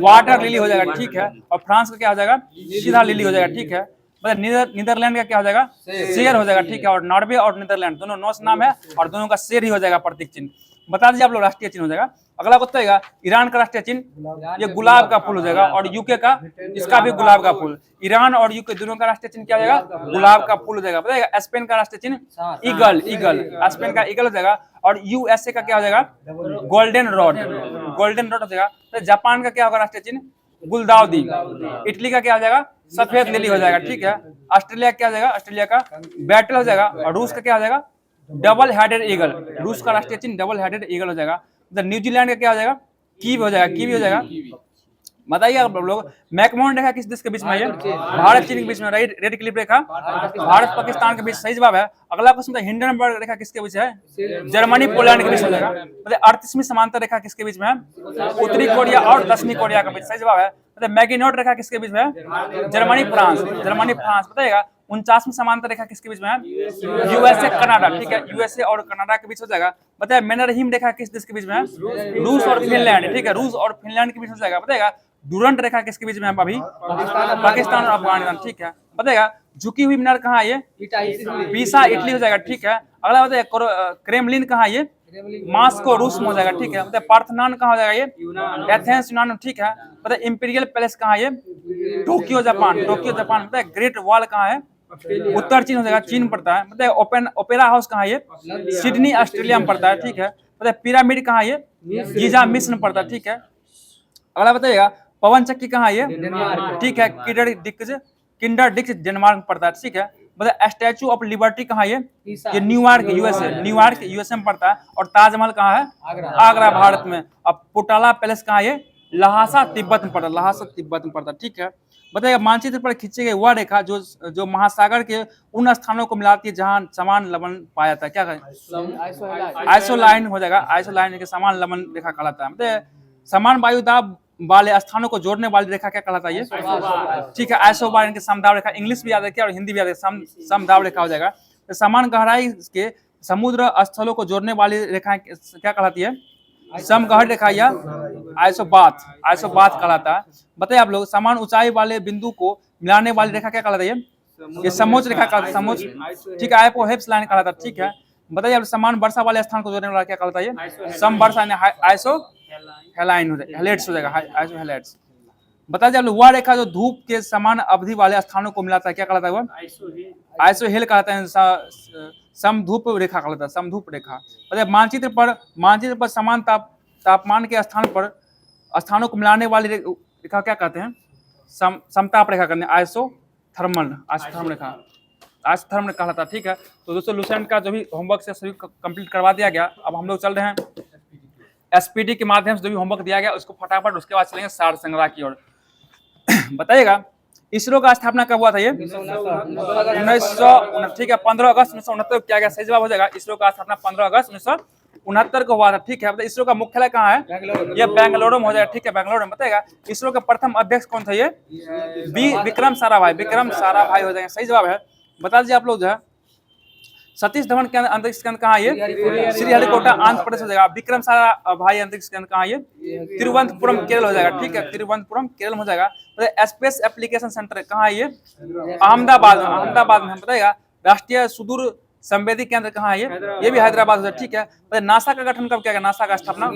वाटर लिली हो जाएगा। ठीक है, और फ्रांस का क्या हो जाएगा? सीधा लिली हो जाएगा। ठीक है, मतलब नीदरलैंड का क्या हो जाएगा? शेर हो जाएगा। ठीक है, और नॉर्वे और नीदरलैंड दोनों नॉर्थ नाम है और दोनों का शेर ही हो जाएगा प्रतीक चिन्ह। बता दीजिए आप लोग राष्ट्रीय चिन्ह हो जाएगा। अगला क्वेश्चन है ईरान का राष्ट्रीय चिन्ह ये गुलाब का फूल हो जाएगा। और यूके का इसका भी गुलाब का फूल। ईरान और यूके दोनों का राष्ट्रीय चिन्ह क्या हो जाएगा? गुलाब का फूल हो जाएगा। बताइएगा स्पेन का राष्ट्रीय चिन्ह ईगल, ईगल स्पेन का ईगल हो जाएगा। और यूएसए का क्या हो जाएगा? गोल्डन रॉड, गोल्डन रॉड हो जाएगा। तो जापान का क्या होगा राष्ट्रीय चिन्ह? गुलदाउदी। इटली का क्या हो जाएगा? सफेद लिली हो जाएगा। ठीक है, ऑस्ट्रेलिया क्या हो जाएगा? ऑस्ट्रेलिया का बैटल हो जाएगा। और रूस का क्या हो जाएगा? Double headed eagle. रूस का राष्ट्रीय चिन्ह डबल हेडेड ईगल हो जाएगा। न्यूजीलैंड का क्या हो जाएगा? कीवी हो जाएगा, कीवी हो जाएगा। बताइए आप लोग मैकमोहन रेखा किस देश के बीच में है? भारत चीन के बीच में। रेड क्लिप रेखा भारत पाकिस्तान के बीच, सही जवाब है। अगला प्रश्न है हिंडनबर्ग रेखा किसके बीच है? जर्मनी पोलैंड के बीच हो जाएगा। मतलब 38वीं समांतर रेखा किसके बीच में है? उत्तरी कोरिया और दक्षिणी कोरिया के बीच, सही जवाब है। मतलब मैगिनोट रेखा किसके बीच में है? Germany France, Germany France. बताइएगा 49वीं समांतर रेखा किसके बीच में है? USA Canada. ठीक है, यूएसए और कनाडा के बीच हो जाएगा। बताइए मैनरहीम रेखा किस देश के बीच में है? रूस और फिनलैंड। ठीक है, रूस और फिनलैंड के बीच हो जाएगा। बताइएगा डूरंट रेखा किसके बीच में है? अभी पाकिस्तान और अफगानिस्तान। ठीक है, बताइएगा झुकी हुई मीनार कहाँ है? ये पीसा इटली हो जाएगा। ठीक है, अगला बताइए क्रेमलिन कहाँ है? ये मॉस्को रूस में हो जाएगा। ठीक है, मतलब पार्थनान कहाँ हो जाएगा? ये एथेंस यूनान। ठीक है, बताइए इंपीरियल पैलेस कहाँ है? Tokyo Japan, Tokyo Japan. बताइए ग्रेट वॉल कहाँ है? उत्तर चीन हो जाएगा, चीन पड़ता है। बताइए ओपेरा हाउस कहाँ है? सिडनी ऑस्ट्रेलिया में पड़ता है। ठीक है, बताइए पिरामिड कहाँ है? गीजा मिस्र में पड़ता है। ठीक है, अगला बताइएगा पवन चक्की कहाँ है? ठीक है, किंडर डिक्स डेनमार्क में पड़ता है। ठीक है, बताइए स्टैचू ऑफ लिबर्टी कहाँ है? ये न्यूयॉर्क यूएसए, न्यूयॉर्क यूएसए में पड़ता है। और ताजमहल कहाँ है? आगरा भारत में। अब पोटाला पैलेस कहाँ है? लहासा तिब्बत में पड़ता है, लहासा तिब्बत में पड़ता है। ठीक है, बताइए मानचित्र पर खींची गई वह रेखा जो महासागर के उन स्थानों को मिलाती है जहां समान लवण पाया जाता है, क्या कहें? आइसोलाइन हो जाएगा। आइसोलाइन के समान लवण रेखा कहलाता है। मतलब समान वायुदाब वाले स्थानों को जोड़ने वाली रेखा क्या कहलाता है? ये ठीक है, आइसोबार इनके समदाब रेखा। इंग्लिश भी याद रखिए और हिंदी भी याद रखिए, समदाब रेखा हो जाएगा। तो समान गहराई के समुद्र स्थलों को जोड़ने वाली रेखा क्या कहलाती है? समगहर रेखा या आइसोबाथ, आइसोबाथ कहलाता है। बताइए आप लोग समान ऊंचाई वाले बिंदु को मिलाने वाली रेखा क्या कहलाता है? ये समोच्च रेखा कहलाता है, समोच्च। ठीक है, आइपोहेप्स लाइन कहलाता है। ठीक है, बताइए आप समान वर्षा वाले स्थान को जोड़ने वाला क्या कहलाता है? सम वर्षा आइसो हेलाइन हो जाएगा, हेलेट्स हो जाएगा, आइसो हेलेट्स। बताइए आप लोग, वह रेखा जो धूप के समान अवधि वाले स्थानों को मिलाता है क्या कहलाता है? वो आइसोहेल कहलाता है, समधूप रेखा कहलाता है, समधूप रेखा। बताइए मानचित्र पर समान तापमान के स्थानों को मिलाने वाली रेखा क्या कहते हैं? समताप रेखा करने, आइसोथर्मल रेखा, आइसोथर्मल कहलाता है। ठीक है, तो दोस्तों लुसेंट का जो भी होमवर्क से सभी कंप्लीट करवा दिया गया। अब हम लोग चल रहे हैं एसपीडी के माध्यम से जो भी होमवर्क दिया गया उसको फटाफट, उसके बाद चलेंगे सार संग्रह की ओर। बताइएगा इसरो का स्थापना कब हुआ था? ये 1900, ठीक है, 15 अगस्त 1969 को किया गया। सही जवाब हो जाएगा, इसरो का स्थापना 15 अगस्त 1969 को हुआ था। ठीक है, इसरो का मुख्यालय कहाँ है? ये बेंगलुरु में हो जाएगा। ठीक है, बेंगलुरु में। बताएगा इसरो के प्रथम अध्यक्ष कौन थे? ये विक्रम साराभाई, विक्रम साराभाई हो जाएंगे। सही जवाब है। बता दीजिए आप लोग जो है सतीश धवन के अंतरिक्ष केंद्र कहाँ है? ये श्रीहरिकोटा आंध्र प्रदेश हो जाएगा। विक्रम साराभाई अंतरिक्ष केंद्र कहाँ है? ये तिरुवनंतपुरम केरल हो जाएगा। ठीक है, तिरुवनंतपुरम केरल हो जाएगा। स्पेस एप्लीकेशन सेंटर कहाँ है? ये अहमदाबाद में, अहमदाबाद में। बताएगा राष्ट्रीय सुदूर संवेदी केंद्र कहाँ है? ये भी हैदराबाद हो जाएगा। ठीक है, नासा का गठन कब किया गया? नासा का स्थापना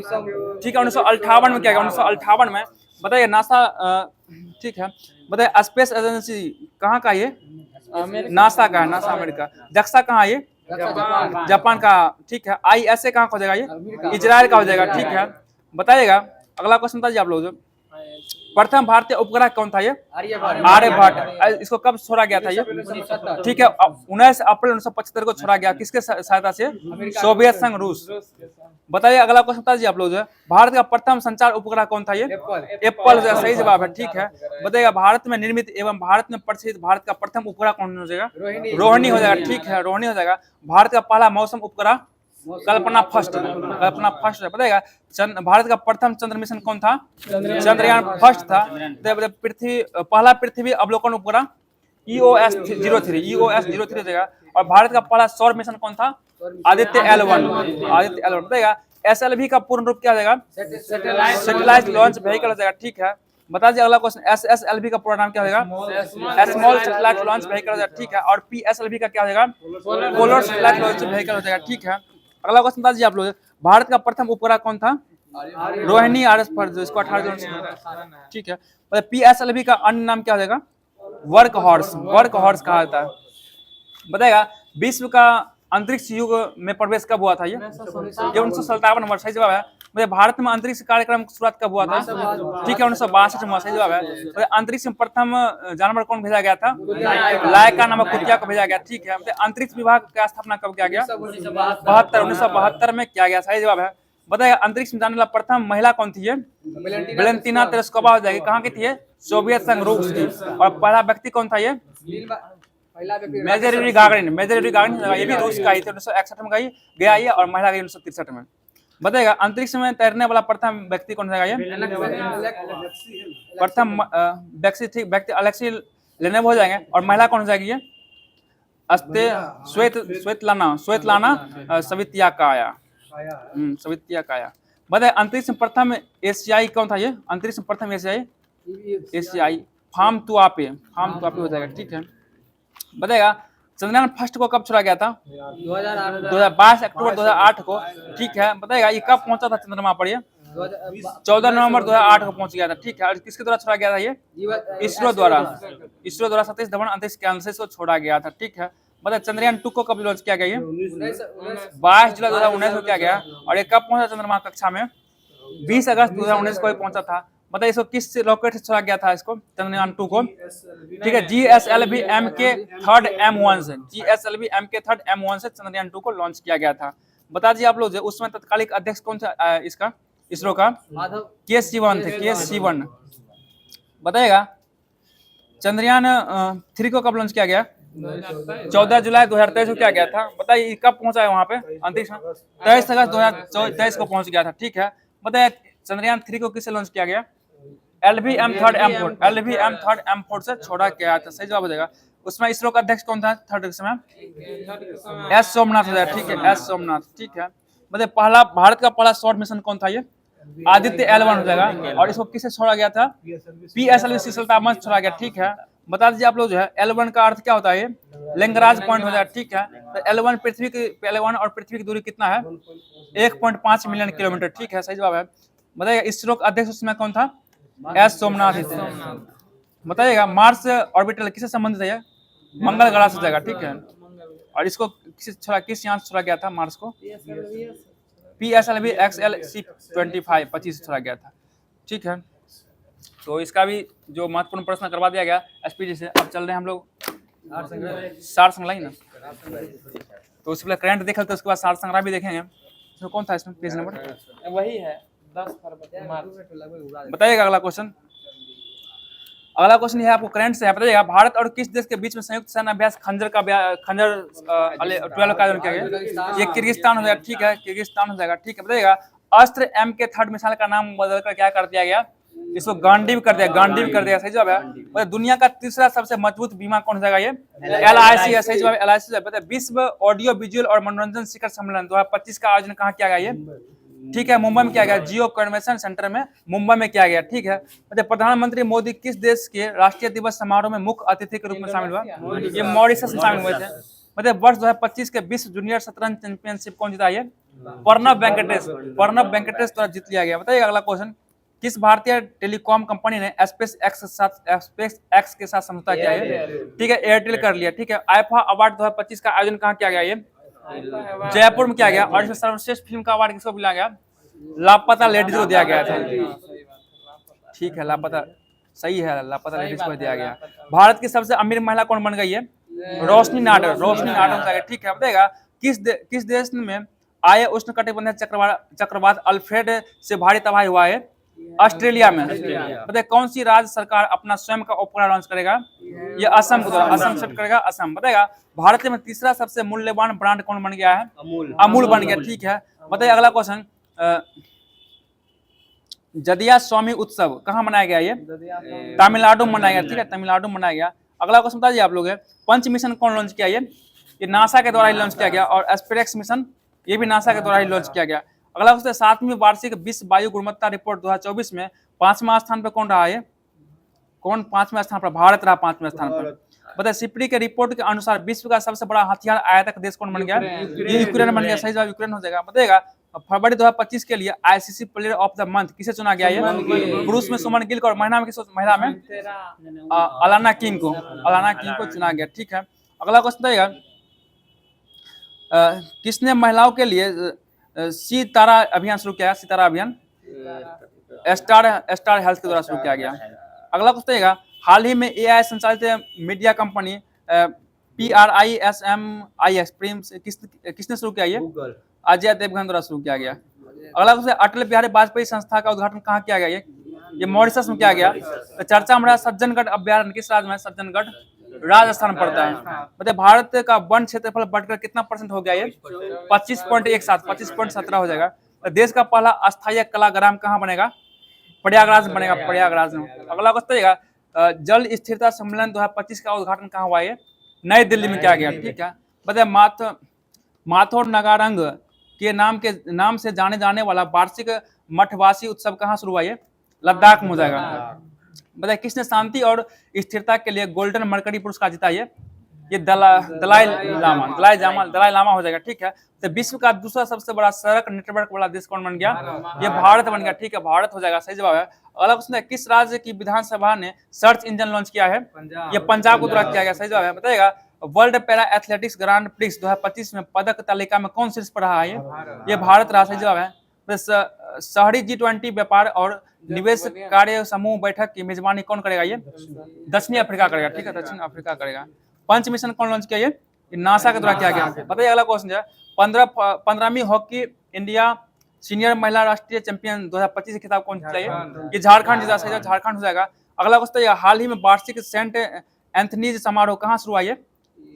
ठीक है 1958 में किया गया, 1958 में। बताइए नासा, ठीक है, बताइए स्पेस एजेंसी कहाँ का? ये नासा का है, नासा अमेरिका। जक्सा कहाँ है? ये जापान का। ठीक है, ISA कहाँ का हो जाएगा? ये इजराइल का हो जाएगा। ठीक है, बताइएगा अगला क्वेश्चन बताइए आप लोग, प्रथम भारतीय उपग्रह कौन था? ये आर्यभट्ट। इसको कब छोड़ा गया था? ये ठीक है 19 अप्रैल 1975 को छोड़ा गया। किसके सहायता से? सोवियत संघ, रूस। बताइए अगला क्वेश्चन बताइए आप लोग, भारत का प्रथम संचार उपग्रह कौन था? ये एप्पल। सही जवाब है। ठीक है, बताइएगा भारत में निर्मित एवं भारत में प्रचलित भारत का प्रथम उपग्रह कौन हो जाएगा? रोहिणी हो जाएगा। ठीक है, रोहिणी हो जाएगा। भारत का पहला मौसम उपग्रह कल्पना फर्स्ट, कल्पना फर्स्ट है। बताएगा भारत का प्रथम चंद्र मिशन कौन था? चंद्रयान फर्स्ट था। पृथ्वी पहला पृथ्वी अवलोकन उपग्रह EOS 03, EOS 03 हो जाएगा। और भारत का पहला सौर मिशन कौन था? Aditya L1, Aditya L1। बताएगा SLV का पूर्ण रूप क्या हो जाएगा? सैटेलाइट लॉन्च व्हीकल हो जाएगा। ठीक है, बता दीजिए अगला क्वेश्चन, SSLV का पूरा नाम क्या होगा? स्मॉल सैटेलाइट लॉन्च व्हीकल हो जाएगा। ठीक है, और PSLV का क्या हो जाएगा? पोलर सैटेलाइट लॉन्च व्हीकल हो जाएगा। ठीक है, अगला क्वेश्चन बता दीजिए आप लोग, भारत का प्रथम उपग्रह कौन था? रोहिणी RS पर, जो इसको 18 जून। ठीक है, PSLV का अन्य नाम क्या हो जाएगा? वर्क हॉर्स, वर्क हॉर्स कहा जाता है। बताएगा विश्व का अंतरिक्ष युग में प्रवेश कब हुआ था? ये 1957 में। सही जवाब है। मुझे भारत में अंतरिक्ष कार्यक्रम की शुरुआत कब हुआ था? ठीक है 1962 में। सही जवाब है। अंतरिक्ष में प्रथम जानवर कौन भेजा गया था? लायका नामक कुतिया को भेजा गया। ठीक है, अंतरिक्ष विभाग का स्थापना कब किया गया? 1972 में किया गया। सही जवाब है। बताइए अंतरिक्ष में जाने वाला प्रथम महिला कौन थी? ये वेलेंटिना तेरेस्कोवा हो जाएगी। कहाँ की थी? सोवियत संघ, रूस की। और पहला व्यक्ति कौन था? ये major Yuri Gagarin, major Yuri Gagarin. ये भी रूस का ही थे, 1961 में गया ये, और महिला गई 1963 में। बताएगा अंतरिक्ष में तैरने वाला प्रथम व्यक्ति कौन सा? ये प्रथम व्यक्ति अलेक्सी लेनेव हो जाएंगे। और महिला कौन हो जाएगी? ये स्वेतलाना सवितियाकाया, सवितियाकाया। बताए अंतरिक्ष में प्रथम एशियाई कौन था? ये अंतरिक्ष में प्रथम एशियाई फामतुआपे हो जाएगा। ठीक है, बताएगा चंद्रयान फर्स्ट को कब छोड़ा गया था? 22 अक्टूबर 2008 को। ठीक है, बताएगा ये कब पहुंचा था चंद्रमा पर? ये 14 नवंबर 2008 को पहुंच गया था। ठीक है, और किसके द्वारा छोड़ा गया था? ये इसरो द्वारा सतीश धवन अंतरिक्ष केंद्र से इसको छोड़ा गया था। ठीक है, मतलब चंद्रयान 2 को कब लॉन्च किया गया? 22 जुलाई 2019 को किया गया। और ये कब पहुंचा चंद्रमा कक्षा में? 20 अगस्त 2019 को पहुंचा था। बताइए इसको किस रॉकेट से छोड़ा गया था इसको, चंद्रयान 2 को? ठीक है, GSLV MK3 M1 से, GSLV MK3 M1 से चंद्रयान 2 को लॉन्च किया गया था। बता दीजिए आप लोग उस समय तत्कालिक अध्यक्ष कौन था इसका, इसरो का? के शिवन थे, के शिवन। बताइएगा चंद्रयान 3 को कब लॉन्च किया गया? 14 जुलाई 2023 को किया गया था। बताइए कब पहुंचा है वहां पे अंतरिक्ष में? 23 अगस्त 2023 को पहुंच गया था। ठीक है, बताइए चंद्रयान 3 को किससे लॉन्च किया गया? LVM3 M4 से छोड़ा गया था। सही जवाब हो जाएगा। उसमें इसरो का अध्यक्ष कौन था थर्ड में? S सोमनाथ हो जाएगा। ठीक है, S सोमनाथ। ठीक है, मतलब पहला भारत का पहला शॉर्ट मिशन कौन था? ये आदित्य L1 हो जाएगा। और इसको किससे छोड़ा गया था? PSLV सीसलतामन छोड़ा गया। ठीक है, बता दीजिए आप लोग जो है L1 का अर्थ क्या होता है? लिंगराज पॉइंट हो जाएगा। ठीक है, तो L1 और पृथ्वी की दूरी कितना है? 1.5 मिलियन किलोमीटर। ठीक है, सही जवाब है। बताइए इसरो का अध्यक्ष उसमें कौन था? एस सोमनाथ बताइएगा। मार्स ऑर्बिटल किससे संबंधित है? मंगल ग्रह से जाएगा, ठीक है। और इसको किस यान से छोड़ा गया था मार्स को? PSLV XLC-25 25 छोड़ा गया था, ठीक है। तो इसका भी जो महत्वपूर्ण प्रश्न करवा दिया गया एसपीजी से। अब चल रहे हैं हम लोग सार संग्रह ना, तो उसके लिए करंट देख लेते, उसके बाद सार संग्रह भी देखेंगे। तो कौन था इसमें पेज नंबर?
वही है 10 फरवरी।
बताइएगा अगला क्वेश्चन। अगला क्वेश्चन है आपको करंट से है, बताइएगा भारत और किस देश के बीच में संयुक्त सैन्य अभ्यास खंजर 12 का आयोजन किया गया? ये किर्गिस्तान हो जाएगा, ठीक है, किर्गिस्तान हो जाएगा, ठीक है। बताइएगा अस्त्र MK3 मिसाइल का नाम बदलकर क्या कर दिया गया? इसको गांडीव कर दिया, गांडीव कर दिया, सही जवाब है। मतलब दुनिया का तीसरा सबसे मजबूत बीमा कौन हो जाएगा? ये LIC है, सही जवाब है, LIC है। बताइए विश्व ऑडियो विजुअल और मनोरंजन शिखर सम्मेलन 2025 का आयोजन कहाँ किया गया? ये ठीक है, मुंबई में किया गया, जियो कन्वेंशन सेंटर में मुंबई में किया गया, ठीक है। मतलब प्रधानमंत्री मोदी किस देश के राष्ट्रीय दिवस समारोह में मुख्य अतिथि के रूप में शामिल हुआ? ये मॉरिशस में शामिल हुए थे। मतलब वर्ष 2025 के विश्व जूनियर शतरंज चैंपियनशिप कौन जीता? ये प्रणब वेंकटेश द्वारा जीत लिया गया। बताइए अगला क्वेश्चन। किस भारतीय टेलीकॉम कंपनी ने स्पेस एक्स के साथ समझौता किया है? ठीक है, एयरटेल कर लिया, ठीक है। आईफा अवार्ड 2025 का आयोजन कहाँ किया गया? ये जयपुर में किया गया। और इसमें सर्वश्रेष्ठ फिल्म का अवार्ड किसको मिला गया? लापता लेडीज को दिया गया था, ठीक है, लापता, सही है, लापता लेडीज को दिया गया। भारत की सबसे अमीर महिला कौन बन गई है? रोशनी नाडर, ठीक है। बताएगा किस देश में आए उष्णकटिबंधीय चक्रवात अल्फ्रेड से भारी तबाही हुआ है? ऑस्ट्रेलिया में। बताइए कौन सी राज्य सरकार अपना स्वयं का उपग्रह लॉन्च करेगा? ये असम को, असम सेट करेगा, असम। बताएगा भारत में तीसरा सबसे मूल्यवान ब्रांड कौन बन गया है? अमूल बन गया, ठीक है। बताइए अगला क्वेश्चन। जदिया स्वामी उत्सव कहाँ मनाया गया? ये तमिलनाडु में मनाया गया, ठीक है, तमिलनाडु में मनाया गया। अगला क्वेश्चन बताइए आप लोग, पंच मिशन कौन लॉन्च किया? ये नासा के द्वारा ही लॉन्च किया गया। और एस्पिरेक्स मिशन ये भी नासा के द्वारा ही लॉन्च किया गया। अगला क्वेश्चन, 7वीं वार्षिक विश्व वायु गुणवत्ता रिपोर्ट 2024 में 5वां स्थान पर कौन रहा है? कौन 5वें स्थान पर? भारत रहा 5वें स्थान पर। बताइए सिप्री के रिपोर्ट के अनुसार विश्व का सबसे बड़ा हथियार आयातक देश कौन बन गया? ये यूक्रेन बन गया, सही जवाब यूक्रेन हो जाएगा। बताइएगा फरवरी 2025 के लिए ICC player of the month किसे चुना गया? ये पुरुष में सुमन गिल को और महिला में अलाना किंग को चुना गया, ठीक है। अगला क्वेश्चन बताइएगा किसने महिलाओं के लिए सितारा अभियान शुरू किया? सितारा अभियान स्टार हेल्थ के द्वारा शुरू किया गया। अगला क्वेश्चन बताइएगा हाल ही में AI संचालित मीडिया कंपनी PRISMIS किसने शुरू किया? ये अजय देवगन द्वारा शुरू किया गया। अगला क्वेश्चन, अटल बिहारी वाजपेयी संस्था का उद्घाटन कहाँ किया गया? ये मॉरिशस में किया गया। तो चर्चा में रहा सज्जनगढ़ अभ्यारण्य किस राज्य में? सज्जनगढ़ राजस्थान पड़ता है। मतलब भारत का वन क्षेत्रफल बढ़कर कितना % हो गया? ये 25.17 हो जाएगा। देश का पहला अस्थायी कलाग्राम कहाँ बनेगा? प्रयागराज में बनेगा, प्रयागराज में। अगला क्वेश्चन, जल स्थिरता सम्मेलन 2025 का उद्घाटन कहाँ हुआ? ये नई दिल्ली में किया गया, ठीक है। बताइए माथोर नगारंग के नाम से जाने जाने वाला वार्षिक मठवासी उत्सव कहाँ शुरू हुआ? ये लद्दाख में हो जाएगा। बताइए किसने शांति और स्थिरता के लिए गोल्डन मरकरी पुरस्कार जीता? ये दलाई लामा हो जाएगा, ठीक है। तो विश्व का दूसरा सबसे बड़ा सड़क नेटवर्क वाला देश कौन बन गया? ये भारत बन गया, ठीक है, भारत हो जाएगा, सही जवाब है। अगला क्वेश्चन है किस राज्य की विधानसभा ने सर्च इंजन लॉन्च किया है? ये पंजाब को द्वारा किया गया, सही जवाब है। बताइएगा world para athletics grand prix 2025 में पदक तालिका में कौन शीर्ष पर रहा है? ये भारत रहा, सही जवाब है। शहरी G20 व्यापार और निवेश कार्य समूह बैठक की मेजबानी कौन करेगा? ये दक्षिण अफ्रीका करेगा, ठीक है, दक्षिण अफ्रीका करेगा। पंच मिशन कौन लॉन्च किया? ये नासा के द्वारा किया गया। बताइए अगला क्वेश्चन है 15वीं हॉकी इंडिया सीनियर महिला राष्ट्रीय चैंपियन 2025 के खिताब कौन जीता? ये झारखंड जीता, सही, झारखंड हो जाएगा। अगला क्वेश्चन, हाल ही में वार्षिक सेंट एंथनीज समारोह कहाँ शुरू हुआ? ये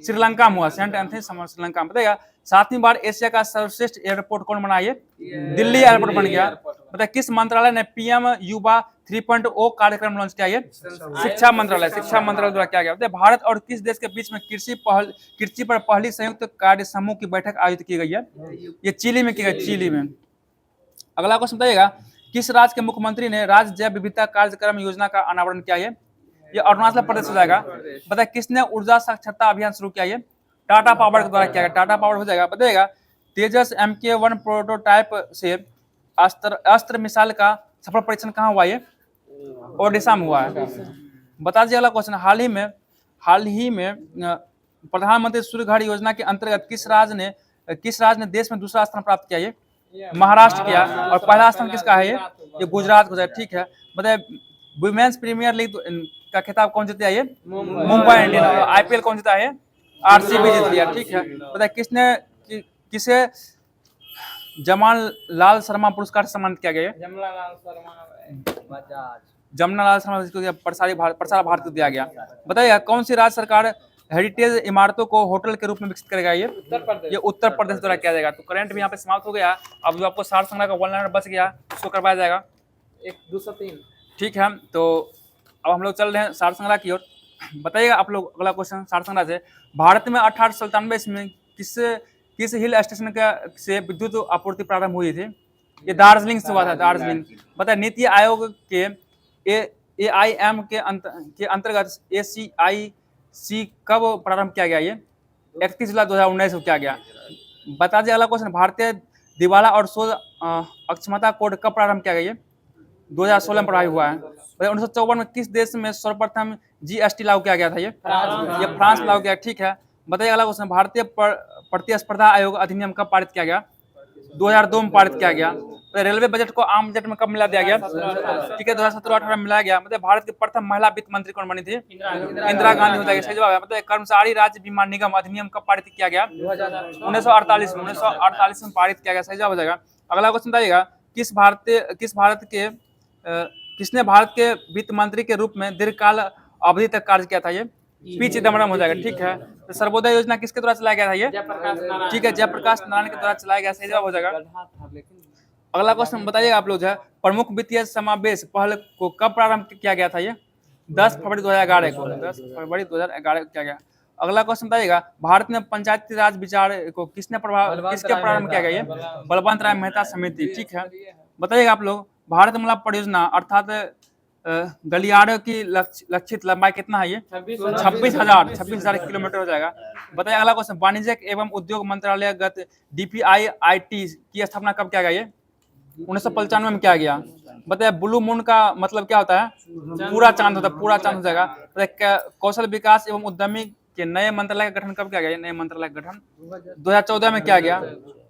श्रीलंका में हुआ, सेंट एंथनी समारोह श्रीलंका में। बताइएगा 7वीं बार एशिया का सर्वश्रेष्ठ एयरपोर्ट कौन बना? ये दिल्ली एयरपोर्ट बन गया। बताइए किस मंत्रालय ने PM युवा 3.0 कार्यक्रम लॉन्च किया? ये शिक्षा मंत्रालय द्वारा किया गया। भारत और किस देश के बीच में कृषि पर पहली संयुक्त कार्य समूह की बैठक आयोजित की गई है? ये चिली में की गई, चिली में। अगला क्वेश्चन बताइएगा किस राज्य के मुख्यमंत्री ने राज्य जैव विविधता कार्यक्रम योजना का अनावरण किया? ये अरुणाचल प्रदेश हो जाएगा। बताइए किसने ऊर्जा साक्षरता अभियान शुरू किया? ये टाटा पावर के द्वारा किया गया, टाटा पावर हो जाएगा। बताइएगा तेजस MK1 प्रोटोटाइप से अस्त्र मिसाइल का सफल परीक्षण कहाँ हुआ? ये ओडिशा में हुआ है। बता दीजिए अगला क्वेश्चन, हाल ही में प्रधानमंत्री सूर्य घर योजना के अंतर्गत किस राज्य ने देश में दूसरा स्थान प्राप्त किया? ये महाराष्ट्र किया। और पहला स्थान किसका है? ये गुजरात को है। ठीक है, बताइए वुमेन्स प्रीमियर लीग का खिताब कौन जीता? ये मुंबई इंडियन। आईपीएल कौन जीता है? आरसीबी जीत लिया। ठीक है, बताइए किसे जमना लाल शर्मा पुरस्कार से सम्मानित किया गया? जमना लाल शर्मा प्रसार भारत को दिया गया। बताइए कौन सी राज्य सरकार हेरिटेज इमारतों को होटल के रूप में विकसित करेगा? ये उत्तर प्रदेश द्वारा किया जाएगा। तो करंट भी यहाँ पे समाप्त हो गया। अब जो आपको सार संग्रह का 1 लाइनर बच गया उसको करवाया जाएगा।
203। ठीक
है, तो अब हम लोग चल रहे हैं सार संग्रह की ओर। बताइएगा आप लोग अगला क्वेश्चन सार संग्रह से, भारत में 1897 में किस हिल स्टेशन से विद्युत आपूर्ति प्रारंभ हुई थी? ये दार्जिलिंग से हुआ था, दार्जिलिंग। बताइए नीति आयोग के AIM के अंतर्गत ACIC कब प्रारंभ किया गया? ये 31 जुलाई 2019 को किया गया। बता दीजिए अगला क्वेश्चन, भारतीय दिवाला और शोध अक्षमता कोड कब प्रारंभ किया गया? ये 2016 में प्रभावी हुआ है। 1954 में किस देश में सर्वप्रथम GST लागू किया गया था? ये फ्रांस लागू किया। ठीक है, बताइए अगला क्वेश्चन, भारतीय प्रतिस्पर्धा आयोग अधिनियम कब पारित किया गया? 2002 में पारित किया गया। तो रेलवे बजट को आम बजट में कब मिला दिया गया? ठीक है, 2017-18 में मिलाया गया। मतलब भारत की प्रथम महिला वित्त मंत्री कौन बनी थी? इंदिरा गांधी हो जाएगी। सही जवाब है। मतलब कर्मचारी राज्य बीमा निगम अधिनियम कब पारित किया गया? 1948 में पारित किया गया। सही जवाब हो जाएगा। अगला क्वेश्चन बताइएगा, किसने भारत के वित्त मंत्री के रूप में दीर्घकाल अवधि तक कार्य किया था? ये पी चिदम्बरम हो जाएगा। ठीक है, तो सर्वोदय योजना किसके द्वारा चलाया गया था? ये ठीक है, जयप्रकाश नारायण के द्वारा चलाया गया। सही जवाब हो जाएगा। अगला क्वेश्चन बताइएगा आप लोग जो है, प्रमुख वित्तीय समावेश पहल को कब प्रारंभ किया गया था? ये 10 फरवरी 2011 को, 10 फरवरी 2011 को किया गया। अगला क्वेश्चन बताइएगा, भारत में पंचायती राज विचार को किसके प्रारंभ किया गया? ये बलवंत राय मेहता समिति। ठीक है, बताइएगा आप लोग, भारतमाला परियोजना अर्थात गलियारे की लक्षित लंबाई कितना है? ये 26,000 किलोमीटर हो जाएगा। बताइए अगला क्वेश्चन, वाणिज्यिक एवं उद्योग मंत्रालयगत DPIIT की स्थापना कब किया गया? ये 1995 में किया गया। बताइए ब्लू मून का मतलब क्या होता है? पूरा चांद होता है, पूरा चांद हो जाएगा। बताइए कौशल विकास एवं उद्यमी के नए मंत्रालय का गठन कब किया गया? नए मंत्रालय का गठन 2014 में किया गया।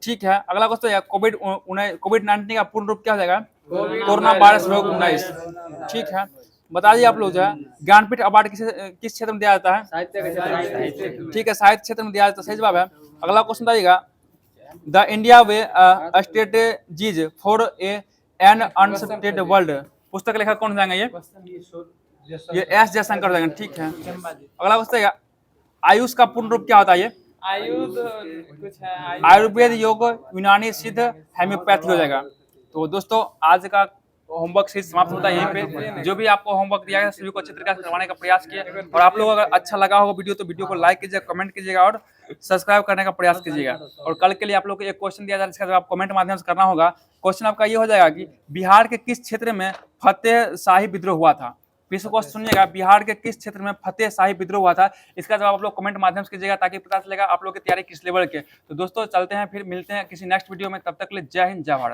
ठीक है, अगला क्वेश्चन, कोविड-19 का पूर्ण रूप क्या हो जाएगा? कोरोना वायरस रोग 19। ठीक है, बता दीजिए आप लोग जो है, ज्ञानपीठ अवार्ड किस क्षेत्र में दिया जाता है? ठीक है, साहित्य क्षेत्र में दिया जाता है। सही जवाब है। अगला क्वेश्चन बताइएगा, the India way strategies for an uncertain world पुस्तक लेखक कौन जाएंगे? ये S जयशंकर हो जाएंगे। ठीक है, अगला क्वेश्चन, आयुष का पूर्ण रूप क्या होता है? ये आयुर्वेद, योग, यूनानी, सिद्ध, हेम्योपैथी हो जाएगा। तो दोस्तों आज का होमवर्क से समाप्त होता है यहीं पे। जो भी आपको होमवर्क दिया है सभी को अच्छे तरीके से करवाने का प्रयास किया। और आप लोग अगर अच्छा लगा हो वीडियो तो वीडियो को लाइक कीजिएगा, कमेंट कीजिएगा और सब्सक्राइब करने का प्रयास कीजिएगा। और कल के लिए आप लोग को एक क्वेश्चन दिया जाए जिसका जवाब कमेंट माध्यम से करना होगा। क्वेश्चन आपका ये हो जाएगा कि बिहार के किस क्षेत्र में फतेह शाही विद्रोह हुआ था? फिर से क्वेश्चन सुनिएगा, बिहार के किस क्षेत्र में फतेह शाही विद्रोह हुआ था? इसका जवाब आप लोग कमेंट माध्यम से कीजिएगा ताकि पता चलेगा आप लोग की तैयारी किस लेवल के। तो दोस्तों चलते हैं, फिर मिलते हैं किसी नेक्स्ट वीडियो में। तब तक के लिए जय हिंद, जय भारत।